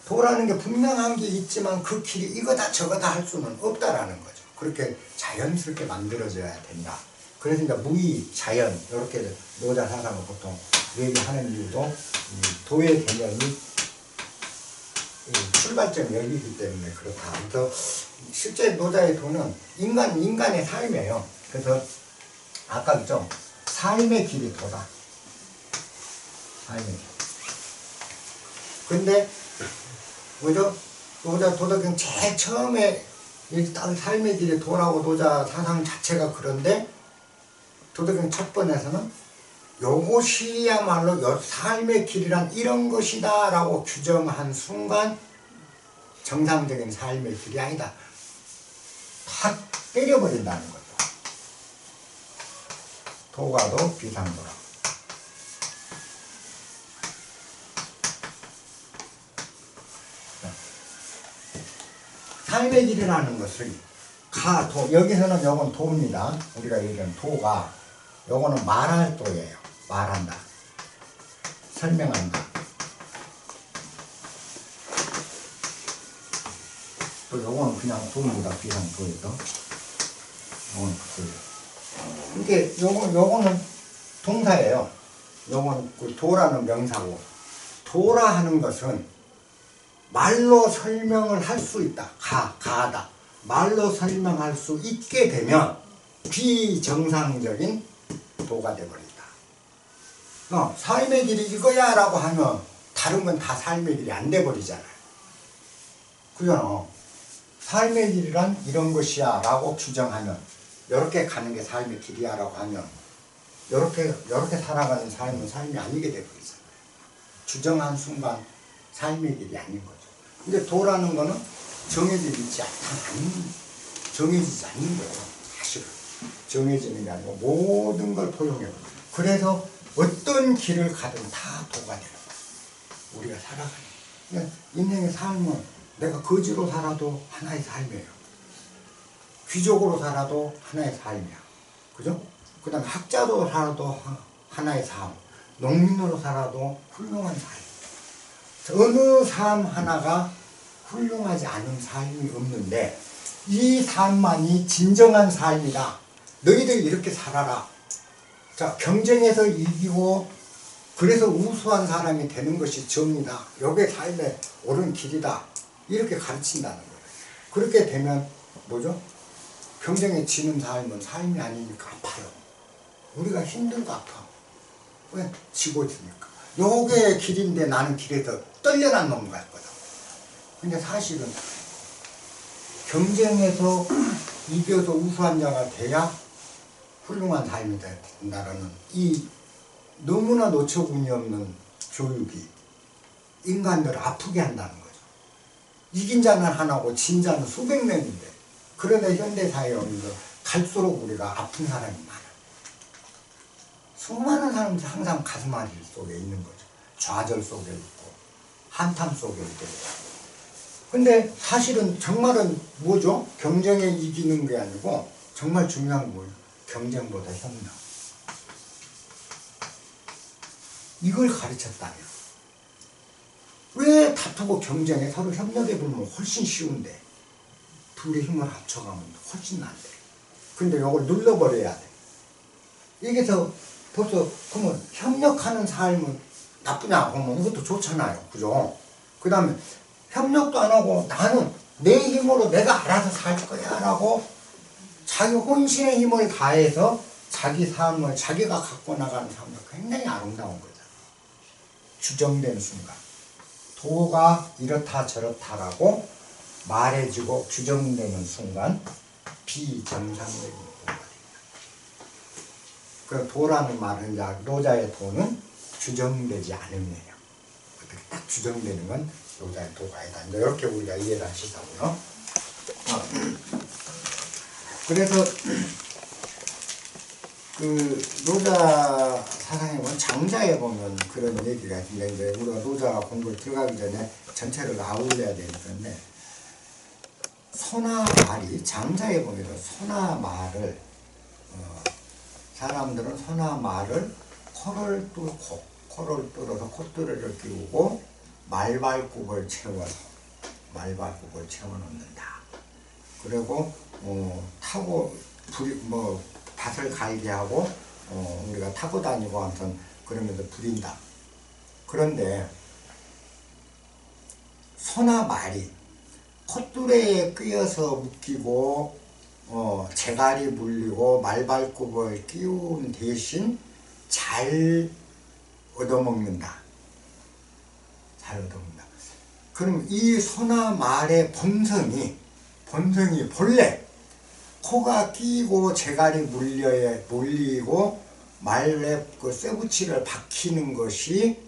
도라는 게 분명한 게 있지만 그 길이 이거다 저거다 할 수는 없다라는 거죠. 그렇게 자연스럽게 만들어져야 된다. 그래서 이제 무의, 자연 이렇게 노자 사상을 보통 얘기하는 이유도 이 도의 개념이 출발점이 여기이기 때문에 그렇다. 그래서 실제 노자의 도는 인간의 삶이에요. 그래서 아까 그죠? 삶의 길이 도다. 삶의 길. 근데 뭐죠? 노자 도덕경 제일 처음에 일단 삶의 길이 도라고 노자 사상 자체가 그런데 도덕경 첫 번에서는 요것이야말로 삶의 길이란 이런 것이다 라고 규정한 순간 정상적인 삶의 길이 아니다. 다 때려버린다는 거죠. 도가도 비상도라. 삶의 길이라는 것을 여기서는 요건 도입니다. 우리가 얘기하는 도가 요거는 말할 도예요. 말한다. 설명한다. 또 요거는 그냥 도입니다. 비상도에서. 요거는 도예요. 이게 요거는 동사예요. 요거는 그 도라는 명사고, 도라 하는 것은 말로 설명을 할 수 있다. 가하다. 말로 설명할 수 있게 되면 비정상적인 도가 되어버린다. 삶의 길이 이거야 라고 하면 다른 건 다 삶의 길이 안 돼버리잖아요. 그잖아. 삶의 길이란 이런 것이야 라고 규정하면 이렇게 가는 게 삶의 길이야 라고 하면 이렇게 살아가는 삶은 삶이 아니게 되버리잖아요. 규정한 순간 삶의 길이 아닌 거죠. 근데 도라는 거는 정해지지 않는 거예요. 사실은 정해지는 게 아니고 모든 걸 포용해요. 그래서 어떤 길을 가든 다 도가 되는 거예요. 우리가 살아가는. 그러니까 인생의 삶은 내가 거지로 살아도 하나의 삶이에요. 귀족으로 살아도 하나의 삶이야. 그죠? 그 다음에 학자로 살아도 하나의 삶. 농민으로 살아도 훌륭한 삶. 어느 삶 하나가 훌륭하지 않은 삶이 없는데 이 삶만이 진정한 삶이다. 너희들 이렇게 살아라. 자, 경쟁에서 이기고 그래서 우수한 사람이 되는 것이 정이다. 이게 삶의 옳은 길이다. 이렇게 가르친다는 거예요. 그렇게 되면 뭐죠? 경쟁에 지는 삶은 삶이 아니니까 아파요. 우리가 힘들고 아파. 왜? 지고 있으니까. 요게 길인데 나는 길에서 떨려난 놈 같거든. 근데 사실은 경쟁에서 이겨서 우수한 자가 돼야 훌륭한 삶이 된다라는 이 너무나 노처구니 없는 교육이 인간들을 아프게 한다는 거죠. 이긴 자는 하나고 진 자는 수백 명인데 그런데 현대사회에 오면서 갈수록 우리가 아픈 사람이 많아. 수많은 사람들이 항상 가슴앓이 속에 있는 거죠. 좌절 속에 있고 한탄 속에 있고. 근데 사실은 정말은 뭐죠? 경쟁에 이기는 게 아니고 정말 중요한 건 뭐예요? 경쟁보다 협력. 이걸 가르쳤다면 왜 다투고 경쟁에 서로 협력해보면 훨씬 쉬운데 둘의 힘을 합쳐가면 훨씬 안 돼. 근데 이걸 눌러버려야 돼. 여기서 벌써 그러면 협력하는 삶은 나쁘냐 그러면 이것도 좋잖아요. 그죠? 그 다음에 협력도 안 하고 나는 내 힘으로 내가 알아서 살 거야 라고 자기 혼신의 힘을 다해서 자기 삶을 자기가 갖고 나가는 삶은 굉장히 아름다운 거잖아. 규정된 순간 도가 이렇다 저렇다라고 말해지고 규정되는 순간 비정상적인 도가 됩니다. 그 도라는 말은 이제 노자의 도는 규정되지 않음이에요. 어떻게 딱 규정되는 건 노자의 도가 아니다. 이렇게 우리가 이해를 하시자고요. 그래서 그 노자 사상에 보면 장자에 보면 그런 얘기가 있는데 이제 우리가 노자 공부를 들어가기 전에 전체를 아울러야 되는데 소나 말이 장자에 보면 소나 말을 사람들은 소나 말을 코를 뚫고 코를 뚫어서 콧뚜레를 끼우고 말발굽을 채워서 넣는다. 그리고 타고 밭을 갈게 하고 우리가 타고 다니고 아무튼 그러면서 부린다. 그런데 소나 말이 콧뚜레에 끼어서 묶이고 재갈이 물리고 말발굽을 끼운 대신 잘 얻어먹는다. 그럼 이 소나 말의 본성이 본래 코가 끼고 재갈이 물리고 말의 그 쇠붙이를 박히는 것이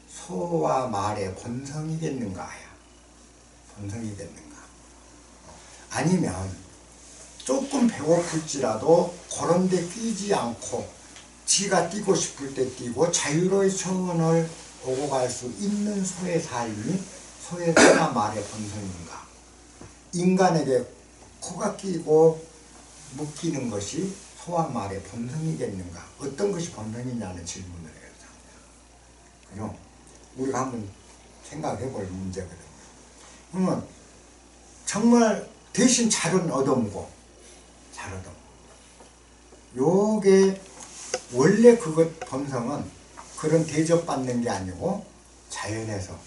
소와 말의 본성이겠는가? 아니면 조금 배고플지라도 그런 데 끼지 않고 지가 뛰고 싶을 때 뛰고 자유로이 초원을 오고 갈 수 있는 소의 삶이 소나 말의 본성인가? 인간에게 코가 끼고 묶이는 것이 소와 말의 본성이겠는가? 어떤 것이 본성이냐는 질문을 해요. 그죠? 우리가 한번 생각해 볼 문제거든요. 그러면 정말 대신 잘은 얻어먹고 요게 원래 그것 본성은 그런 대접받는 게 아니고 자연에서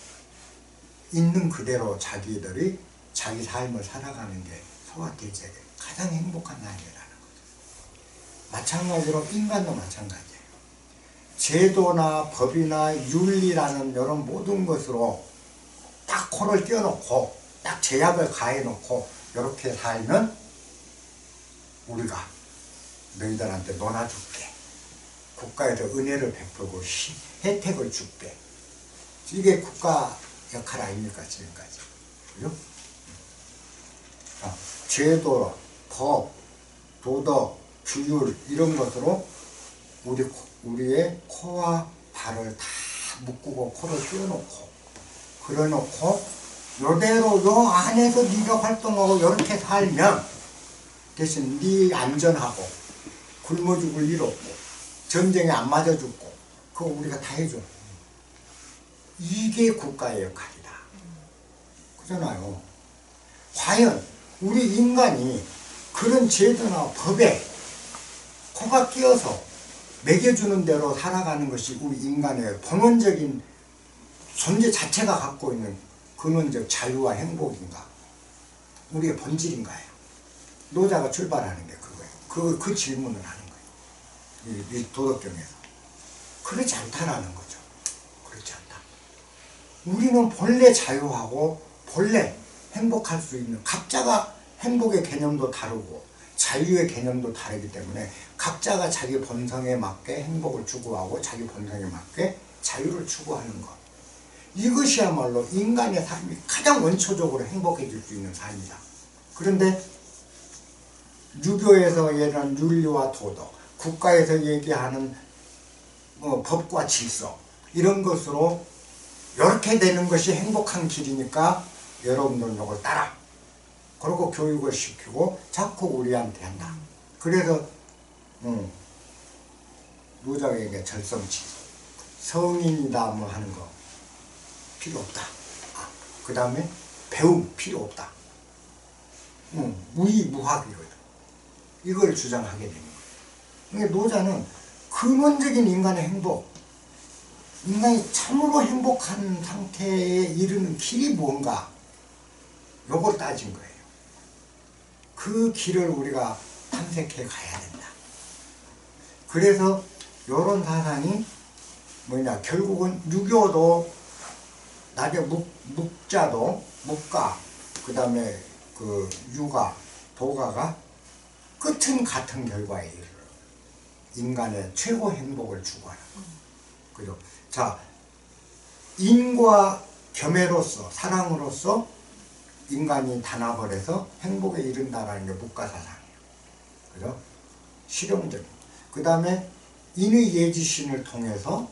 있는 그대로 자기들이 자기 삶을 살아가는 게 소와 돼지에게 가장 행복한 날이라는 거죠. 마찬가지로 인간도 마찬가지예요. 제도나 법이나 윤리라는 이런 모든 것으로 딱 코를 띄워놓고 딱 제약을 가해놓고 이렇게 살면 우리가 너희들한테 놀아줄게. 국가에서 은혜를 베풀고 혜택을 줄게. 이게 국가 역할 아닙니까 지금까지. 그죠? 제도, 법, 도덕, 규율 이런 것으로 우리의 코와 발을 다 묶고 코를 띄워놓고 그래놓고 요대로 요 안에서 네가 활동하고 이렇게 살면 대신 네 안전하고 굶어 죽을 일 없고 전쟁에 안 맞아 죽고 그거 우리가 다 해줘. 이게 국가의 역할이다. 그잖아요. 과연 우리 인간이 그런 제도나 법에 코가 끼어서 먹여주는 대로 살아가는 것이 우리 인간의 본원적인 존재 자체가 갖고 있는 근원적 자유와 행복인가? 우리의 본질인가요? 노자가 출발하는 게 그거예요. 그 질문을 하는 거예요. 이 도덕경에서. 그렇지 않다라는 거죠. 그렇지 않다. 우리는 본래 자유하고 본래 행복할 수 있는 각자가 행복의 개념도 다르고 자유의 개념도 다르기 때문에 각자가 자기 본성에 맞게 행복을 추구하고 자기 본성에 맞게 자유를 추구하는 것. 이것이야말로 인간의 삶이 가장 원초적으로 행복해질 수 있는 삶이다. 그런데 유교에서 얘기하는 윤리와 도덕, 국가에서 얘기하는 법과 질서 이런 것으로 이렇게 되는 것이 행복한 길이니까 여러분들은 이걸 따라. 그러고 교육을 시키고 자꾸 우리한테 한다. 그래서 노자에게 절성치 성인이다 뭐 하는 거 필요 없다. 그 다음에 배움 필요 없다. 무의무학이거든. 이걸 주장하게 되는 거예요. 그러니까 노자는 근원적인 인간의 행복, 인간이 참으로 행복한 상태에 이르는 길이 뭔가 요걸 따진 거예요. 그 길을 우리가 탐색해 가야 된다. 그래서 요런 사상이 뭐냐, 결국은 유교도 나중에 묵자도 묵가 그 다음에 그 유가 도가가 끝은 같은 결과에 이르러 인간의 최고 행복을 추구하는 그죠? 자, 인과 겸해로서 사랑으로서 인간이 단합을 해서 행복에 이른다라는 게 묵가 사상이에요. 그죠? 실용적. 그 다음에 인의 예지신을 통해서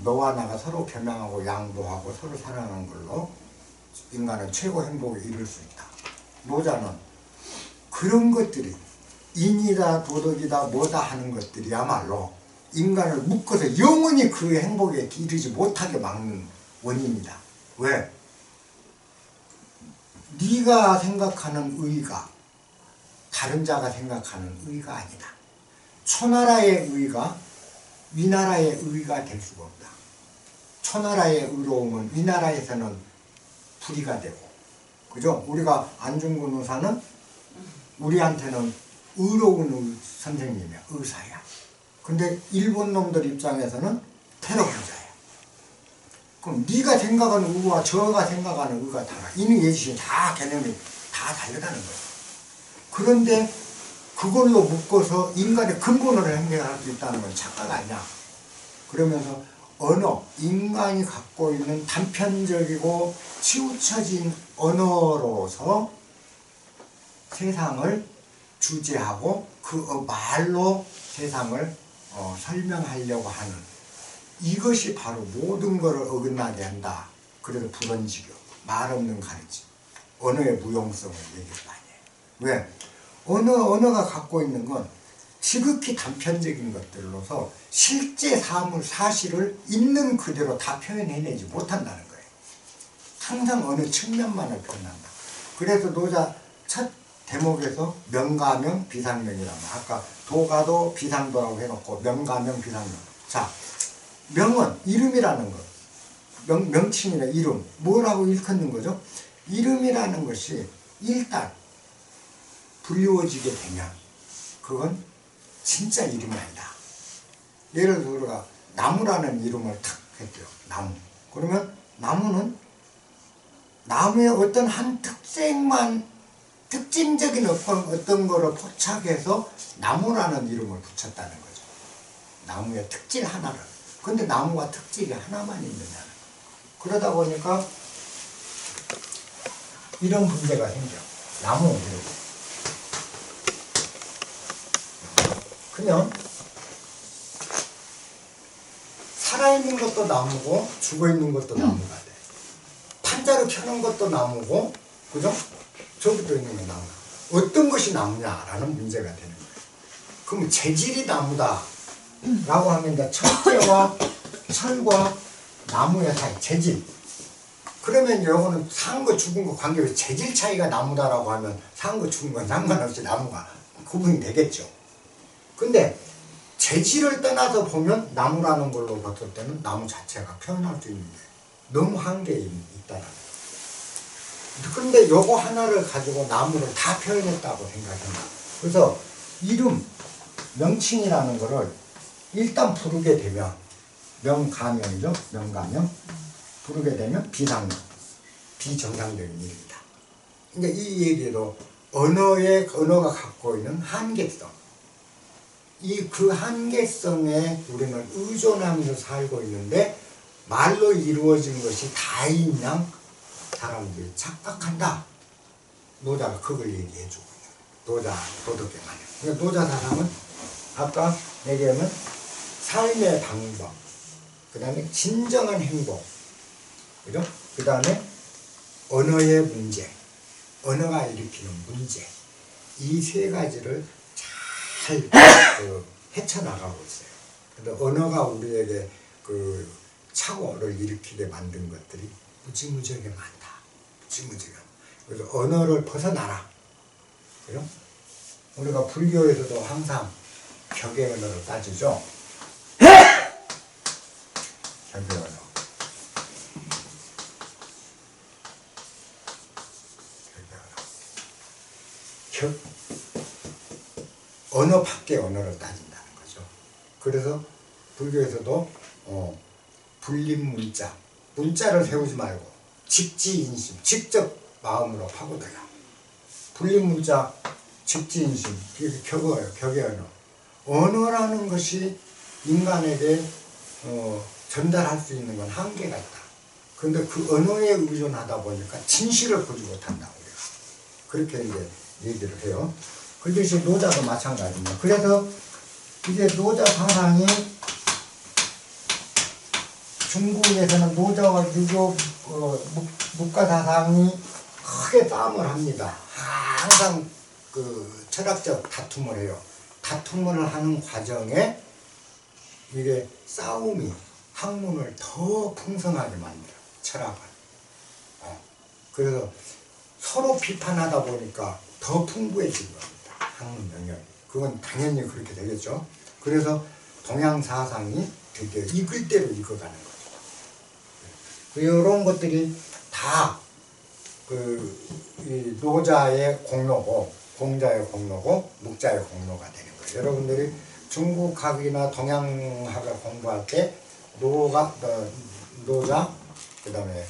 너와 나가 서로 겸양하고 양보하고 서로 사랑하는 걸로 인간은 최고 행복에 이룰 수 있다. 노자는 그런 것들이 인이다 도덕이다 뭐다 하는 것들이야말로 인간을 묶어서 영원히 그 행복에 이르지 못하게 막는 원인이다. 왜? 네가 생각하는 의가 다른 자가 생각하는 의가 아니다. 초나라의 의가 위나라의 의가 될 수가 없다. 초나라의 의로움은 위나라에서는 불의가 되고, 그죠? 우리가 안중근 의사는 우리한테는 의로운 선생님이야, 의사야. 근데 일본 놈들 입장에서는 테러부자야. 그럼 네가 생각하는 의와 저가 생각하는 의가 달라. 이는 예시신 다 개념이 다 다르다는 거야. 그런데 그걸로 묶어서 인간의 근본을 해결할 수 있다는 건 착각 아니야. 그러면서 언어, 인간이 갖고 있는 단편적이고 치우쳐진 언어로서 세상을 주제하고 그 말로 세상을 설명하려고 하는 이것이 바로 모든 것을 어긋나게 한다. 그래서 불언지교, 말 없는 가르침, 언어의 무용성을 얘기할 거 아니에요. 왜? 언어가 갖고 있는 건 지극히 단편적인 것들로서 실제 사실을 있는 그대로 다 표현해내지 못한다는 거예요. 항상 어느 측면만을 표현한다. 그래서 노자 첫 대목에서 명가명, 비상명이라고. 아까 도가도 비상도라고 해놓고 명가명, 비상명. 자, 명은 이름이라는 것. 명칭이나 이름. 뭐라고 일컫는 거죠? 이름이라는 것이 일단 불리워지게 되면 그건 진짜 이름이 아니다. 예를 들어 우리가 나무라는 이름을 탁 했대요. 나무. 그러면 나무는 나무의 어떤 한 특징적인 어떤 거를 포착해서 나무라는 이름을 붙였다는 거죠. 나무의 특질 하나를. 근데 나무가 특질이 하나만 있느냐는 거예요. 그러다 보니까 이런 문제가 생겨. 나무 이름. 그냥 살아있는 것도 나무고 죽어있는 것도 나무가 돼. 판자로 켜놓은 것도 나무고, 그죠? 저기도 있는 게 나무다. 어떤 것이 나무냐라는 문제가 되는 거예요. 그럼 재질이 나무다 라고 하면 이제 철제와 철과 나무의 사이, 재질. 그러면 요거는 산 거 죽은 거 관계없이 재질 차이가 나무다라고 하면 산 거 죽은 건 상관없이 나무가 구분이 되겠죠. 근데 재질을 떠나서 보면 나무라는 걸로 봤을 때는 나무 자체가 표현할 수 있는데 너무 한계에 있다는 거예요. 근데 요거 하나를 가지고 나무를 다 표현했다고 생각합니다. 그래서 이름, 명칭이라는 거를 일단 부르게 되면 명가명이죠. 명가명. 부르게 되면 비상명. 비정상적인 일이다. 그러니까 이 얘기도 언어가 갖고 있는 한계성. 그 한계성에 우리는 의존하면서 살고 있는데 말로 이루어진 것이 다인 양 사람들이 착각한다. 노자가 그걸 얘기해주고 있는 노자 도덕의 마냥. 그러니까 노자 사상은 아까 얘기하면 삶의 방법, 그 다음에 진정한 행복, 그죠? 그 다음에 언어의 문제, 언어가 일으키는 문제, 이 세 가지를 잘 헤쳐나가고 있어요. 근데 언어가 우리에게 그 착오를 일으키게 만든 것들이 무지무지하게 많다. 무지무지하게. 그래서 언어를 벗어나라. 그죠? 우리가 불교에서도 항상 격의 언어를 따지죠. 격의 언어. 언어 밖의 언어를 따진다는 거죠. 그래서 불교에서도 불림 문자, 문자를 세우지 말고 직지인심, 직접 마음으로 파고들라. 불림 문자, 직지인심, 이게 격의 언어. 언어라는 것이 인간에게 전달할 수 있는 건 한계가 있다. 그런데 그 언어에 의존하다 보니까 진실을 보지 못한다. 우리가 그렇게 이제 얘기를 해요. 그것이 노자도 마찬가지입니다. 그래서 이제 노자 사상이 중국에서는 노자와 유교 묵가 사상이 크게 싸움을 합니다. 항상 그 철학적 다툼을 해요. 다툼을 하는 과정에 이게 싸움이 학문을 더 풍성하게 만들어요. 철학을. 그래서 서로 비판하다 보니까 더 풍부해진 겁니다. 학문 영역이. 그건 당연히 그렇게 되겠죠. 그래서 동양 사상이 되게 이끌 대로 이끌어가는 거죠. 이런 것들이 다 이 노자의 공로고, 공자의 공로고, 묵자의 공로가 되는 거예요. 여러분들이 중국학이나 동양학을 공부할 때 노자, 그 다음에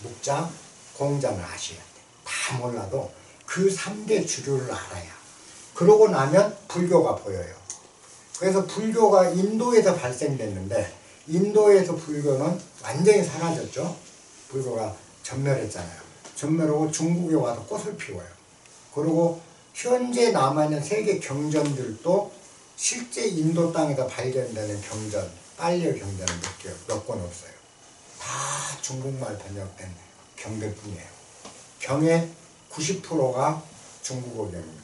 묵자, 공자는 아셔야 돼. 다 몰라도 그 3대 주류를 알아야. 그러고 나면 불교가 보여요. 그래서 불교가 인도에서 발생됐는데 인도에서 불교는 완전히 사라졌죠. 불교가 전멸했잖아요. 전멸하고 중국에 와서 꽃을 피워요. 그리고 현재 남아있는 세계 경전들도 실제 인도 땅에서 발견되는 경전, 빨려 경전은 몇 권 없어요. 다 중국말 번역된 경들뿐이에요. 경의 90%가 중국어 경입니다.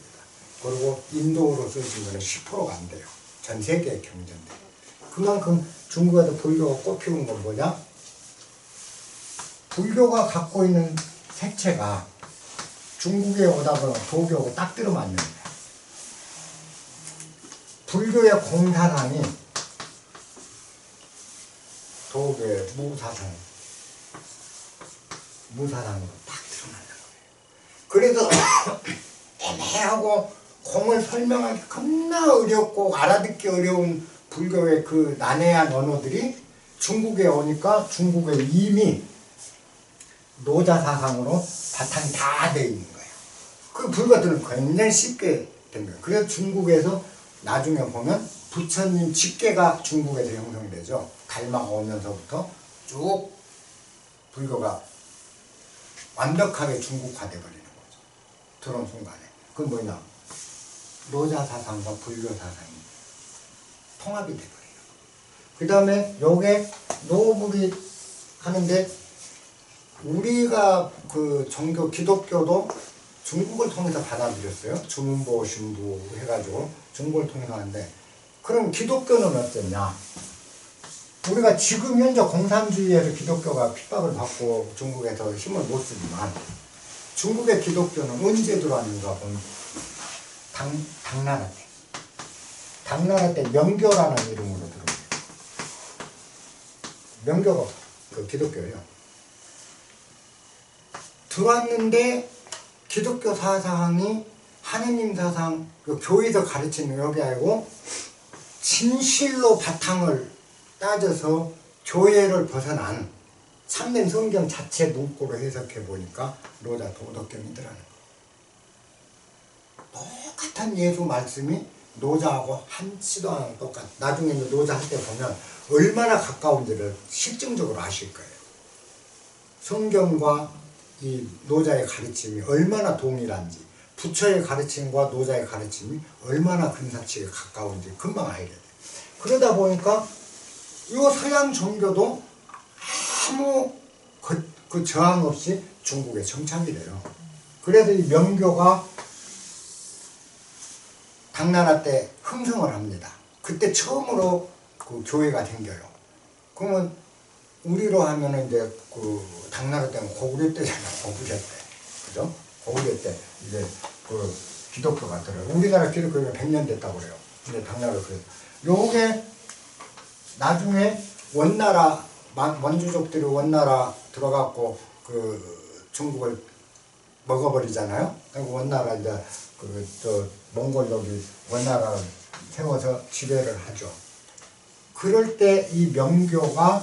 그리고 인도어로 쓰여진 거는 10%가 안 돼요. 전 세계의 경전들. 그만큼 중국에서 불교가 꽃피운 건 뭐냐? 불교가 갖고 있는 색채가 중국에 오다 보면 도교하고 딱 들어맞는 거예요. 불교의 공사상이 도교의 무사상으로 딱 드러나는 거예요. 그래서 애매하고 공을 설명하기 겁나 어렵고 알아듣기 어려운 불교의 그 난해한 언어들이 중국에 오니까 중국에 이미 노자 사상으로 바탕이 다 돼 있는 거예요. 그 불교들은 굉장히 쉽게 된 거예요. 그래서 중국에서 나중에 보면 부처님 직계가 중국에서 형성되죠. 달마가 오면서부터 쭉 불교가 완벽하게 중국화돼 버리는 거죠. 들어온 순간에. 그건 뭐냐? 노자 사상과 불교 사상이 통합이 돼버려요. 그 다음에 요게 노불이 하는데 우리가 그 정교 기독교도 중국을 통해서 받아들였어요. 주문보 신부 해가지고 중국을 통해서 하는데 그럼 기독교는 어땠냐? 우리가 지금 현재 공산주의에서 기독교가 핍박을 받고 중국에서 힘을 못 쓰지만 중국의 기독교는 언제 들어왔는가 보면 당나라 때. 당나라 때 명교라는 이름으로 들어옵니다. 명교가 그 기독교예요. 들어왔는데 기독교 사상이 하느님 사상, 그 교회에서 가르치는 여기 아니고 진실로 바탕을 따져서 교회를 벗어난 참된 성경 자체 문구로 해석해 보니까 노자 도덕경이더라는 거예요. 똑같은 예수 말씀이 노자하고 한치도 안 똑같아. 나중에 노자 할 때 보면 얼마나 가까운지를 실증적으로 아실 거예요. 성경과 이 노자의 가르침이 얼마나 동일한지, 부처의 가르침과 노자의 가르침이 얼마나 근사치게 가까운지 금방 알게 돼요. 그러다 보니까 이 서양 종교도 아무 그 저항 없이 중국에 정착이 돼요. 그래서 이 명교가 당나라 때 흥성을 합니다. 그때 처음으로 그 교회가 생겨요. 그러면 우리로 하면은 이제 그 당나라 때는 고구려 때잖아요. 고구려 때. 그죠? 고구려 때 이제 그 기독교가 들어요. 우리나라 기독교가 100년 됐다고 그래요. 근데 당나라 그래요. 요게 나중에 원나라, 원주족들이 원나라 들어갔고 그 중국을 먹어버리잖아요. 그리고 원나라 이제 몽골족이 원나라를 세워서 지배를 하죠. 그럴 때 이 명교가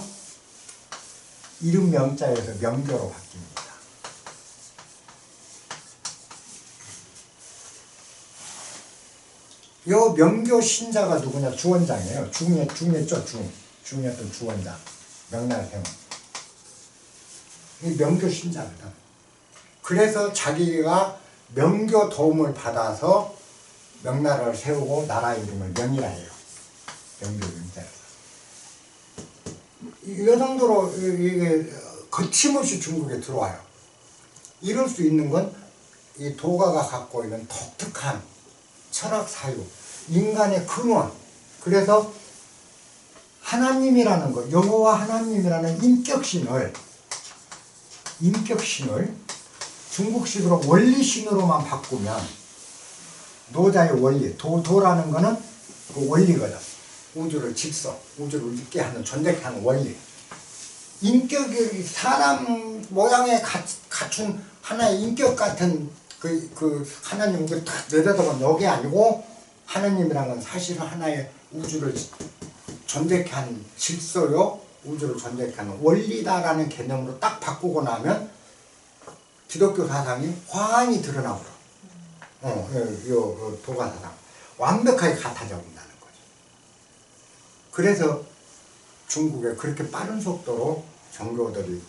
이름 명자에서 명교로 바뀝니다. 요 명교 신자가 누구냐? 주원장이에요. 중이었죠, 중이었던 주원장. 명나라 태왕. 이 명교 신자거든. 그래서 자기가 명교 도움을 받아서 명나라를 세우고 나라 이름을 명이라 해요. 명교 명자라서. 이 정도로 이게 거침없이 중국에 들어와요. 이럴 수 있는 건 이 도가가 갖고 있는 독특한 철학 사유, 인간의 근원. 그래서 하나님이라는 것, 여호와 하나님이라는 인격신을 중국식으로 원리신으로만 바꾸면 노자의 원리, 도라는 거는 그 원리거든. 우주를 질서, 우주를 있게 하는 존재케 하는 원리. 인격이 사람 모양에 갖춘 하나의 인격 같은 그 하나님을 딱 내려다보면 여기 아니고 하나님이란 건 사실은 하나의 우주를 존재케 하는 질서요, 우주를 존재케 하는 원리다라는 개념으로 딱 바꾸고 나면 기독교 사상이 환히 드러나버려. 요 도가 사상 완벽하게 같아져 본다는 거죠. 그래서 중국에 그렇게 빠른 속도로 종교들이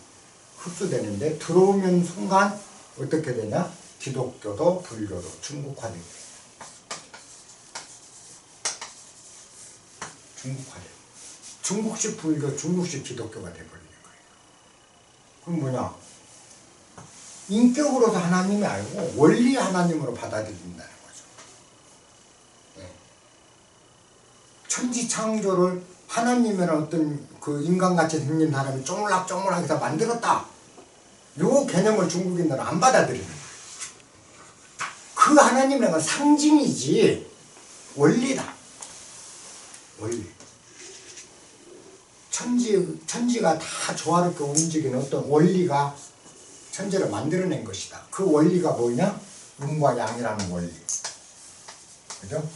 흡수되는데 들어오면 순간 어떻게 되냐? 기독교도 불교도 중국화되게 돼요. 중국화돼요. 중국식 불교, 중국식 기독교가 돼버리는 거예요. 그럼 뭐냐? 인격으로서 하나님이 아니고 원리 하나님으로 받아들인다는 거죠. 네. 천지창조를 하나님의 어떤 그 인간같이 생긴 사람이 쪼물락쪼물락 해서 만들었다. 요 개념을 중국인들은 안 받아들이는 거예요. 그 하나님의 건 상징이지 원리다. 원리. 천지가 다 조화롭게 움직이는 어떤 원리가 천지를 만들어낸 것이다. 그 원리가 뭐냐? 음과 양이라는 원리. 그죠?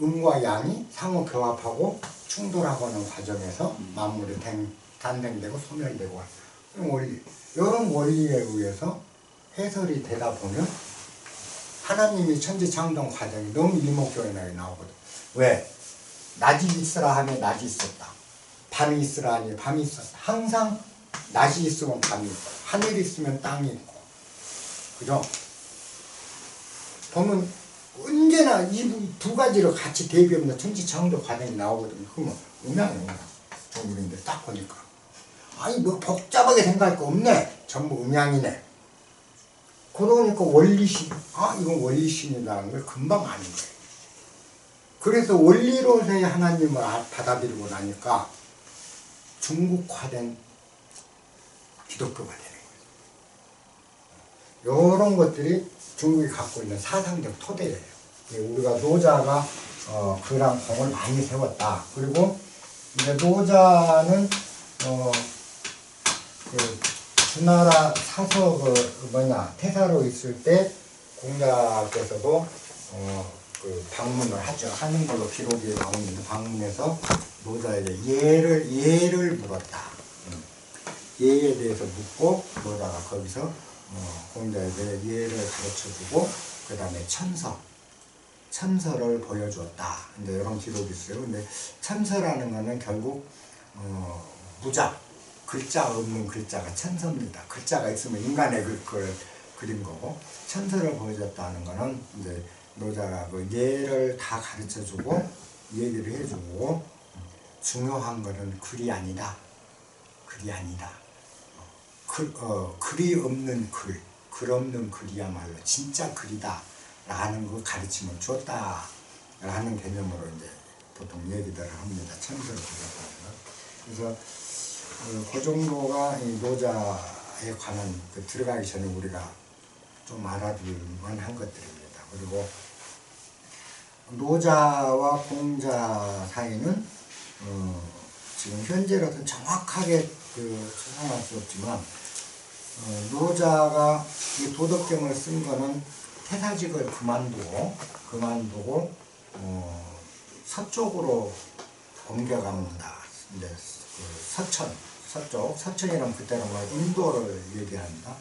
음과 양이 상호 교합하고 충돌하고는 과정에서 만물이 단생되고 소멸되고 하는 원리. 이런 원리에 의해서 해설이 되다 보면 하나님이 천지 창조 과정이 너무 일목요연하게 나오거든. 왜? 낮이 있으라 하면 낮이 있었다. 밤이 있으라 하니 밤이 있었다. 항상 낮이 있으면 밤이 있고 하늘이 있으면 땅이 있고, 그죠? 보면 언제나 이 두 가지를 같이 대비하면 천지창조 과정이 나오거든요. 그러면 음양이에요. 중국인들 딱 보니까 아니 뭐 복잡하게 생각할 거 없네. 전부 음양이네. 그러니까 원리신, 이건 원리신이라는 걸 금방 아는 거예요. 그래서 원리로서의 하나님을 받아들이고 나니까 중국화된 기독교가 되는 거예요. 이런 것들이 중국이 갖고 있는 사상적 토대예요. 우리가 노자가 그런 공을 많이 세웠다. 그리고 이제 노자는 그 주나라 사서 태사로 있을 때 공자께서도 그 방문을 하는 걸로 기록이 나오는데, 방문해서 노자에게 예를 물었다. 예에 대해서 묻고 노자가 거기서 공자에게 예를 가르쳐주고 그 다음에 천서를 보여주었다. 근데 이런 기록이 있어요. 근데 천서라는 거는 결국 무작, 글자 없는 글자가 천서입니다. 글자가 있으면 인간의 걸 그린 거고, 천서를 보여줬다는 거는 이제 노자가 그 예를 다 가르쳐주고 얘기를 해주고, 중요한 거는 글이 아니다. 글이 아니다. 글이 없는 글 없는 글이야말로 진짜 글이다 라는 그 가르침을 줬다 라는 개념으로 이제 보통 얘기들을 합니다. 천서를 보여줬다는. 그래서 그 정도가 이 노자에 관한 들어가기 전에 우리가 좀 알아둘 만한 것들입니다. 그리고 노자와 공자 사이는 지금 현재로서는 정확하게 추정할 수 없지만, 노자가 이 도덕경을 쓴 거는 태사직을 그만두고 서쪽으로 옮겨갑니다. 이제 서천이라면 그때는 인도를 얘기합니다.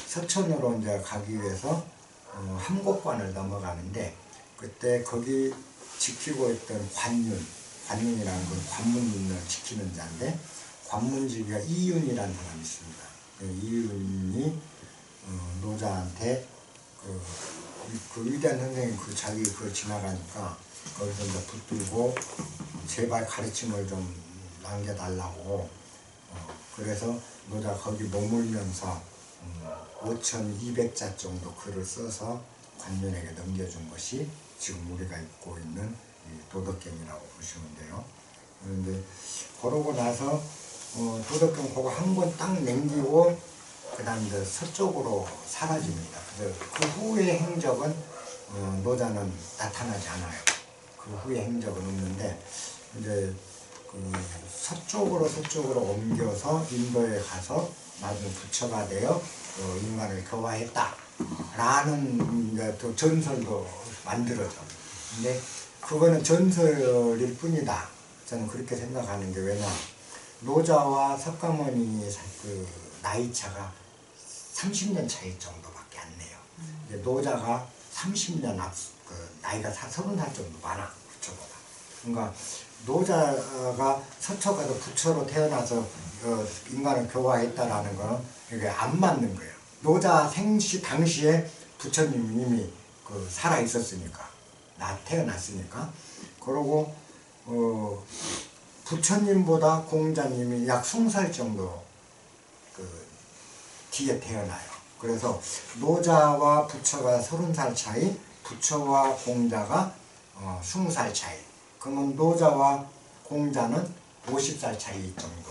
서천으로 이제 가기 위해서 함곡관을 넘어가는데, 그때 거기 지키고 있던 관윤이라는 건 관문을 지키는 자인데, 관문지기가 이윤이라는 사람이 있습니다. 이윤이 노자한테 그 위대한 선생님 자기 그걸 지나가니까 거기서 이제 붙들고 제발 가르침을 좀 남겨달라고, 그래서 노자가 거기 머물면서 5,200자 정도 글을 써서 관윤에게 넘겨준 것이 지금 우리가 읽고 있는 이 도덕경이라고 보시면 돼요. 그런데 그러고 나서 도덕경 그거 한 권 딱 남기고 그 다음 이제 서쪽으로 사라집니다. 그래서 그 후의 행적은 노자는 나타나지 않아요. 그 후의 행적은 없는데 이제 그 서쪽으로 옮겨서 인도에 가서 나중에 부처가 되어 인간을 교화했다 라는 이제 또 전설도 만들어져. 근데 그거는 전설일 뿐이다. 저는 그렇게 생각하는 게 왜냐, 노자와 석가모니 그 나이 차가 30년 차이 정도밖에 안 돼요. 이제 노자가 30년 나이가 30살 정도 많아, 부처보다. 그러니까 노자가 서초 가서 부처로 태어나서 인간을 교화했다라는 거는 이게 안 맞는 거예요. 노자 생시 당시에 부처님이 이미 살아 있었으니까, 태어났으니까. 그러고 부처님보다 공자님이 약 20살 정도 뒤에 태어나요. 그래서 노자와 부처가 30살 차이, 부처와 공자가 20살 차이. 그러면 노자와 공자는 50살 차이 정도.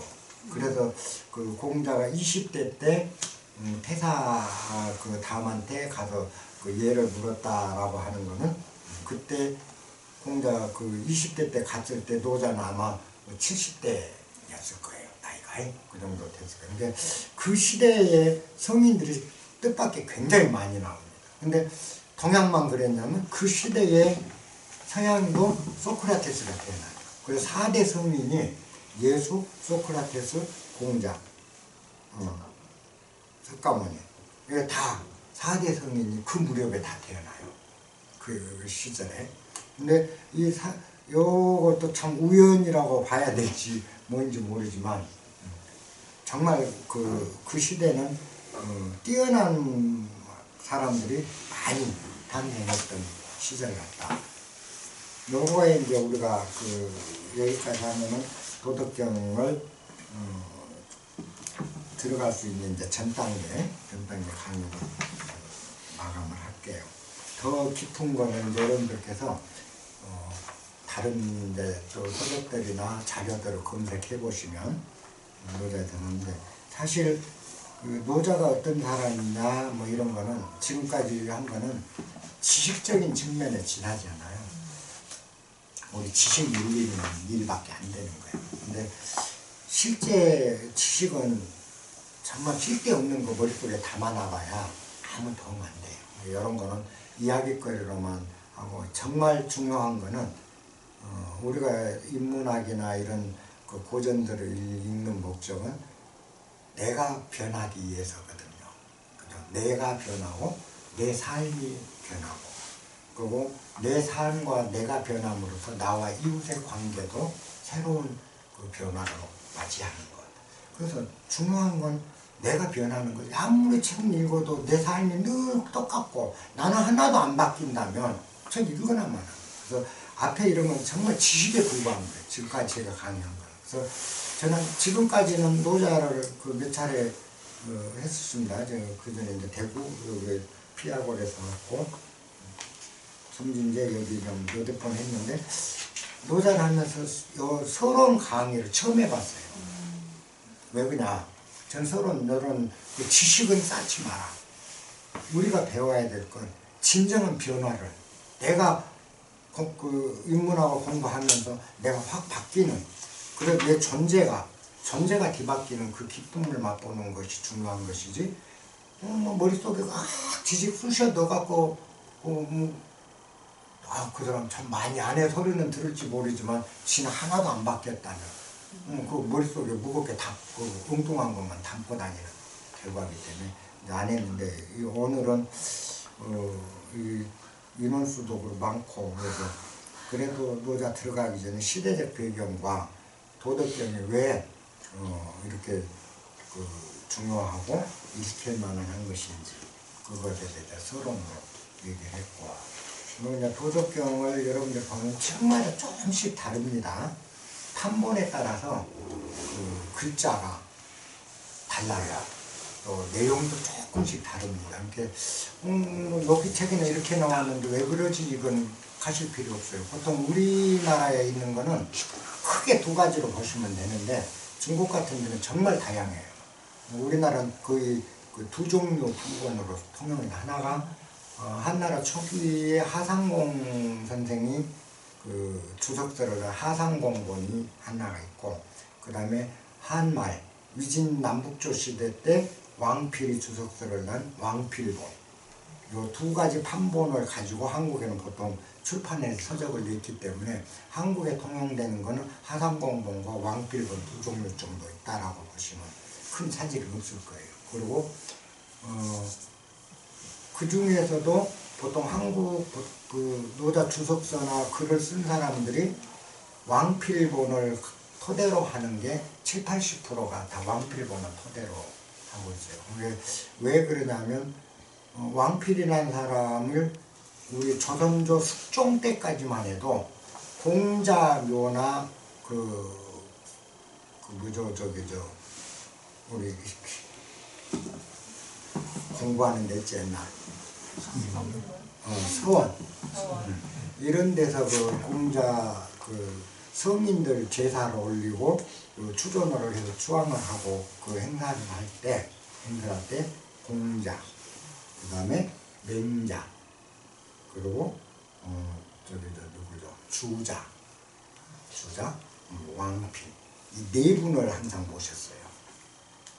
그래서 그 공자가 20대 때 태사 그 담한테 가서 그 예를 물었다라고 하는 거는, 그때 공자 그 20대 때 갔을 때 노자는 아마 70대였을 거예요. 나이가 그 정도 됐을 거예요. 근데 그 시대에 성인들이 뜻밖의 굉장히 많이 나옵니다. 근데 동양만 그랬냐면 그 시대에 서양도 소크라테스가 태어나요. 그래서 4대 성인이 예수, 소크라테스, 공자, 석가모니, 이게 다 4대 성인이 그 무렵에 다 태어나요. 그 시절에. 근데 요것도 참 우연이라고 봐야 될지 뭔지 모르지만, 정말 그 시대는 뛰어난 사람들이 많이 탄생했던 시절 같다. 요거에 이제 우리가 여기까지 하면은 도덕경을 들어갈 수 있는 이제 전 단계 강의를 마감을 할게요. 더 깊은 거는 이제 여러분들께서 다른 이제 또 서적들이나 자료들을 검색해 보시면 노자에 되는데, 사실 노자가 어떤 사람이냐 뭐 이런 거는 지금까지 한 거는 지식적인 측면에 지나지 않아요. 우리 지식 밀리는 일밖에 안 되는 거예요. 근데 실제 지식은 정말 쓸데없는 거 머릿속에 담아놔봐야 아무 도움 안 돼요. 이런 거는 이야기거리로만 하고, 정말 중요한 거는 우리가 인문학이나 이런 그 고전들을 읽는 목적은 내가 변하기 위해서거든요. 그죠? 내가 변하고 내 삶이 변하고, 그리고 내 삶과 내가 변함으로써 나와 이웃의 관계도 새로운 그 변화로 맞이하는 것. 그래서 중요한 건 내가 변하는 거지. 아무리 책 읽어도 내 삶이 늘 똑같고 나는 하나도 안 바뀐다면 책 읽거나 마나. 그래서 앞에 이런 건 정말 지식에 불과한 거예요. 지금까지 제가 강의한 거는. 그래서 저는 지금까지는 노자를 몇 차례 했었습니다. 그 전에 이제 대구, 여기 피아골에서 했고, 성진제 여기 좀 여덟 번 했는데, 노자를 하면서 서론 강의를 처음 해봤어요. 왜 그러냐? 전 서론 지식은 쌓지 마라. 우리가 배워야 될 건 진정한 변화를, 내가 인문학을 공부하면서 내가 확 바뀌는, 그래 내 존재가 뒤바뀌는 그 기쁨을 맛보는 것이 중요한 것이지, 머릿속에 지식 쑤셔 넣어갖고 그 사람 참 많이 안에 소리는 들을지 모르지만 지는 하나도 안 바뀌었다면 그 머릿속에 무겁게 엉뚱한 것만 담고 다니는 결과이기 때문에 안 했는데, 오늘은 인원수도 많고, 그래도 노자 들어가기 전에 시대적 배경과 도덕경이 왜 이렇게 중요하고 익힐 만한 것인지 그것에 대해서 서론으로 얘기를 했고, 이제 도덕경을 여러분들 보면 책마다 조금씩 다릅니다. 판본에 따라서 글자가 달라요. 또 내용도 조금씩 다릅니다. 이렇게 여기 책에는 이렇게 나왔는데 왜 그러지, 이건 하실 필요 없어요. 보통 우리나라에 있는 거는 크게 두 가지로 보시면 되는데, 중국 같은 데는 정말 다양해요. 우리나라는 거의 그 두 종류 부분으로 통용이 하나가 한나라 초기에 하상공 선생이 그 주석서를 하상공본이 하나가 있고, 그 다음에 한말 위진 남북조 시대 때 왕필이 주석서를 낸 왕필본, 요 두 가지 판본을 가지고 한국에는 보통 출판해서 서적을 냈기 때문에 한국에 통용되는 것은 하상공본과 왕필본 두 종류 정도 있다라고 보시면 큰 차질이 없을 거예요. 그리고 그 중에서도 보통 한국 그 노자 주석서나 글을 쓴 사람들이 왕필본을 토대로 하는 게 7, 80%가 다 왕필본을 토대로 하고 있어요. 그게 왜 그러냐면 왕필이라는 사람을 우리 조선조 숙종 때까지만 해도 공자묘나 우리 공부하는 데 있지 옛날 서원 이런 데서 그 공자 그 성인들 제사를 올리고 추존을 해서 추앙을 하고 그 행사를 할 때 공자, 그 다음에 맹자, 그리고 주자, 왕필, 이 네 분을 항상 모셨어요.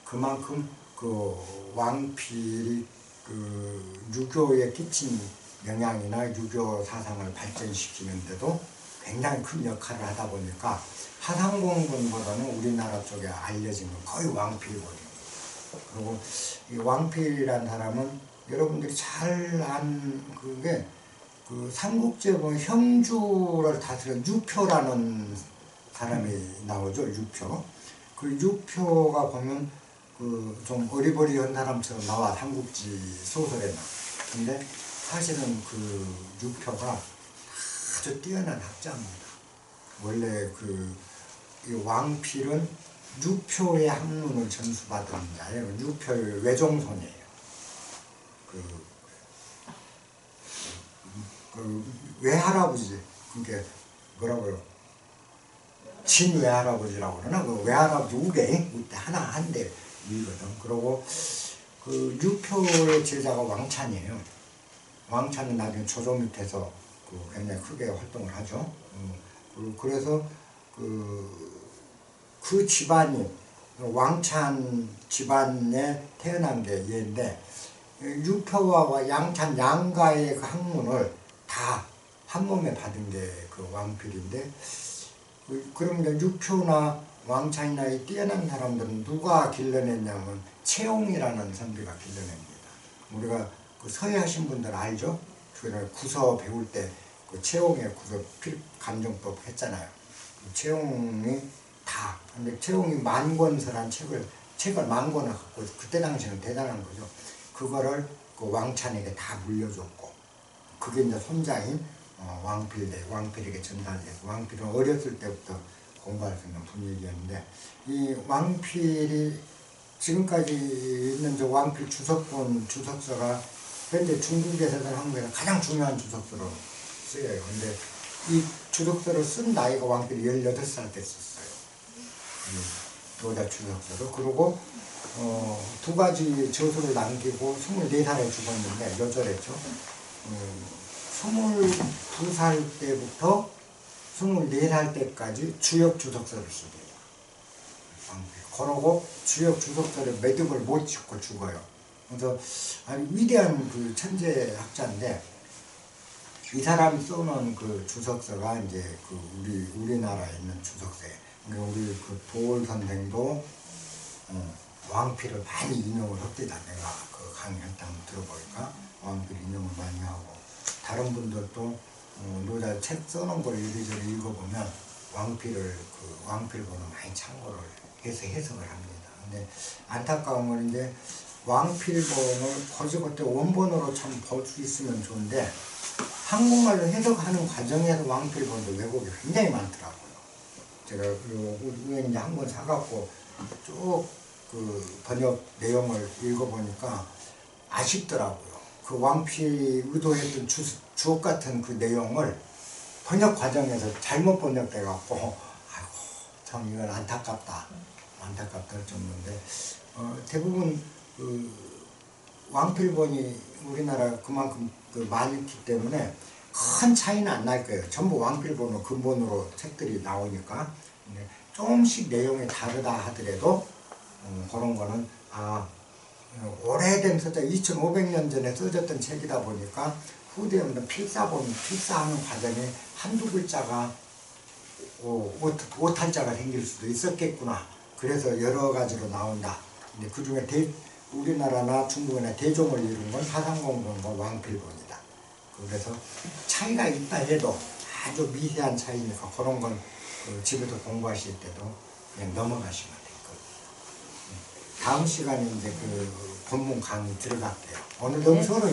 그만큼 그 왕필이 그 유교에 끼친 영향이나 유교 사상을 발전시키는데도 굉장히 큰 역할을 하다 보니까 하상공본보다는 우리나라 쪽에 알려진 건 거의 왕필본입니다. 그리고 이 왕필이라는 사람은 여러분들이 잘 아는 그게 그 삼국지에 보면 형주를 다스린 유표라는 사람이 나오죠. 유표. 그 유표가 보면 그 좀 어리버리한 사람처럼 나와 삼국지 소설에나. 근데 사실은 그 유표가 아주 뛰어난 학자입니다. 원래 이 왕필은 유표의 학문을 전수받은 자예요. 유표의 외종손이에요. 그 외할아버지, 그게 뭐라고요? 진 외할아버지라고 그러나? 그 외할아버지 우대 하나 한대 이거든. 그리고 그 유표의 제자가 왕찬이에요. 왕찬은 나중에 조조 밑에서 굉장히 크게 활동을 하죠. 그래서 그 집안이 왕찬 집안에 태어난 게 얘인데, 유표와 양찬 양가의 그 학문을 다 한 몸에 받은 게 그 왕필인데, 그럼 이제 유표나 왕찬이나 이 뛰어난 사람들은 누가 길러냈냐면 채용이라는 선비가 길러냅니다. 우리가 그 서예하신 분들 알죠? 구서 배울 때 그 채용의 구서 감정법 했잖아요. 채용이 다. 근데 채용이 만권서란 책을 만권을 갖고 그때 당시에는 대단한 거죠. 그거를 그 왕찬에게 다 물려줬고, 그게 이제 손자인 왕필에게 전달돼서, 왕필은 어렸을 때부터 공부할 수 있는 분위기였는데, 이 왕필이 지금까지 있는 저 왕필 주석서가 현재 중국에서는 한국에서 가장 중요한 주석서로 쓰여요. 근데 이 주석서를 쓴 나이가 왕필이 18살 때 썼어요. 노자 주석서를. 그리고 두 가지 저서를 남기고 24살에 죽었는데 여절했죠. 22살 때부터 24살 때까지 주역 주석서를 쓰대요. 그러고 주역 주석서를 매듭을 못 짓고 죽어요. 그래서 아주 위대한 그 천재 학자인데, 이 사람이 써놓은 그 주석서가 이제 그 우리나라에 있는 주석서예요. 그러니까 우리 그 도올 선생도 왕필을 많이 인용을 합니다. 내가 그 강의할 때 한번 들어보니까 왕필 인용을 많이 하고, 다른 분들도 노자 책 써놓은 걸 이리저리 읽어보면 왕필본을 많이 참고를 해서 해석을 합니다. 근데 안타까운 건 이제 왕필본을 거지것대 원본으로 참 볼 수 있으면 좋은데, 한국말로 해석하는 과정에서 왕필본도 왜곡이 굉장히 많더라고요. 제가 우연히 이제 한 권 사갖고 쭉 그 번역 내용을 읽어보니까 아쉽더라고요. 그 왕필이 의도했던 주옥 같은 그 내용을 번역 과정에서 잘못 번역돼갖고, 아이고, 참 이건 안타깝다 할 정도인데, 대부분 그 왕필본이 우리나라 그만큼 많기 때문에 큰 차이는 안 날 거예요. 전부 왕필본으로 근본으로 책들이 나오니까. 근데 조금씩 내용이 다르다 하더라도 그런 거는 오래된 서적 2500년 전에 써졌던 책이다 보니까 후대에는 필사하는 과정에 한두 글자가 오탈자가 생길 수도 있었겠구나. 그래서 여러 가지로 나온다. 근데 그 중에 우리나라나 중국이나 대종을 이룬 건 사상공본과 왕필본이다. 그래서 차이가 있다 해도 아주 미세한 차이니까 그런 건 집에서 공부하실 때도 그냥 넘어가시면 될 거예요. 다음 시간에 이제 본문 강의 들어갈게요. 오늘 너무 서로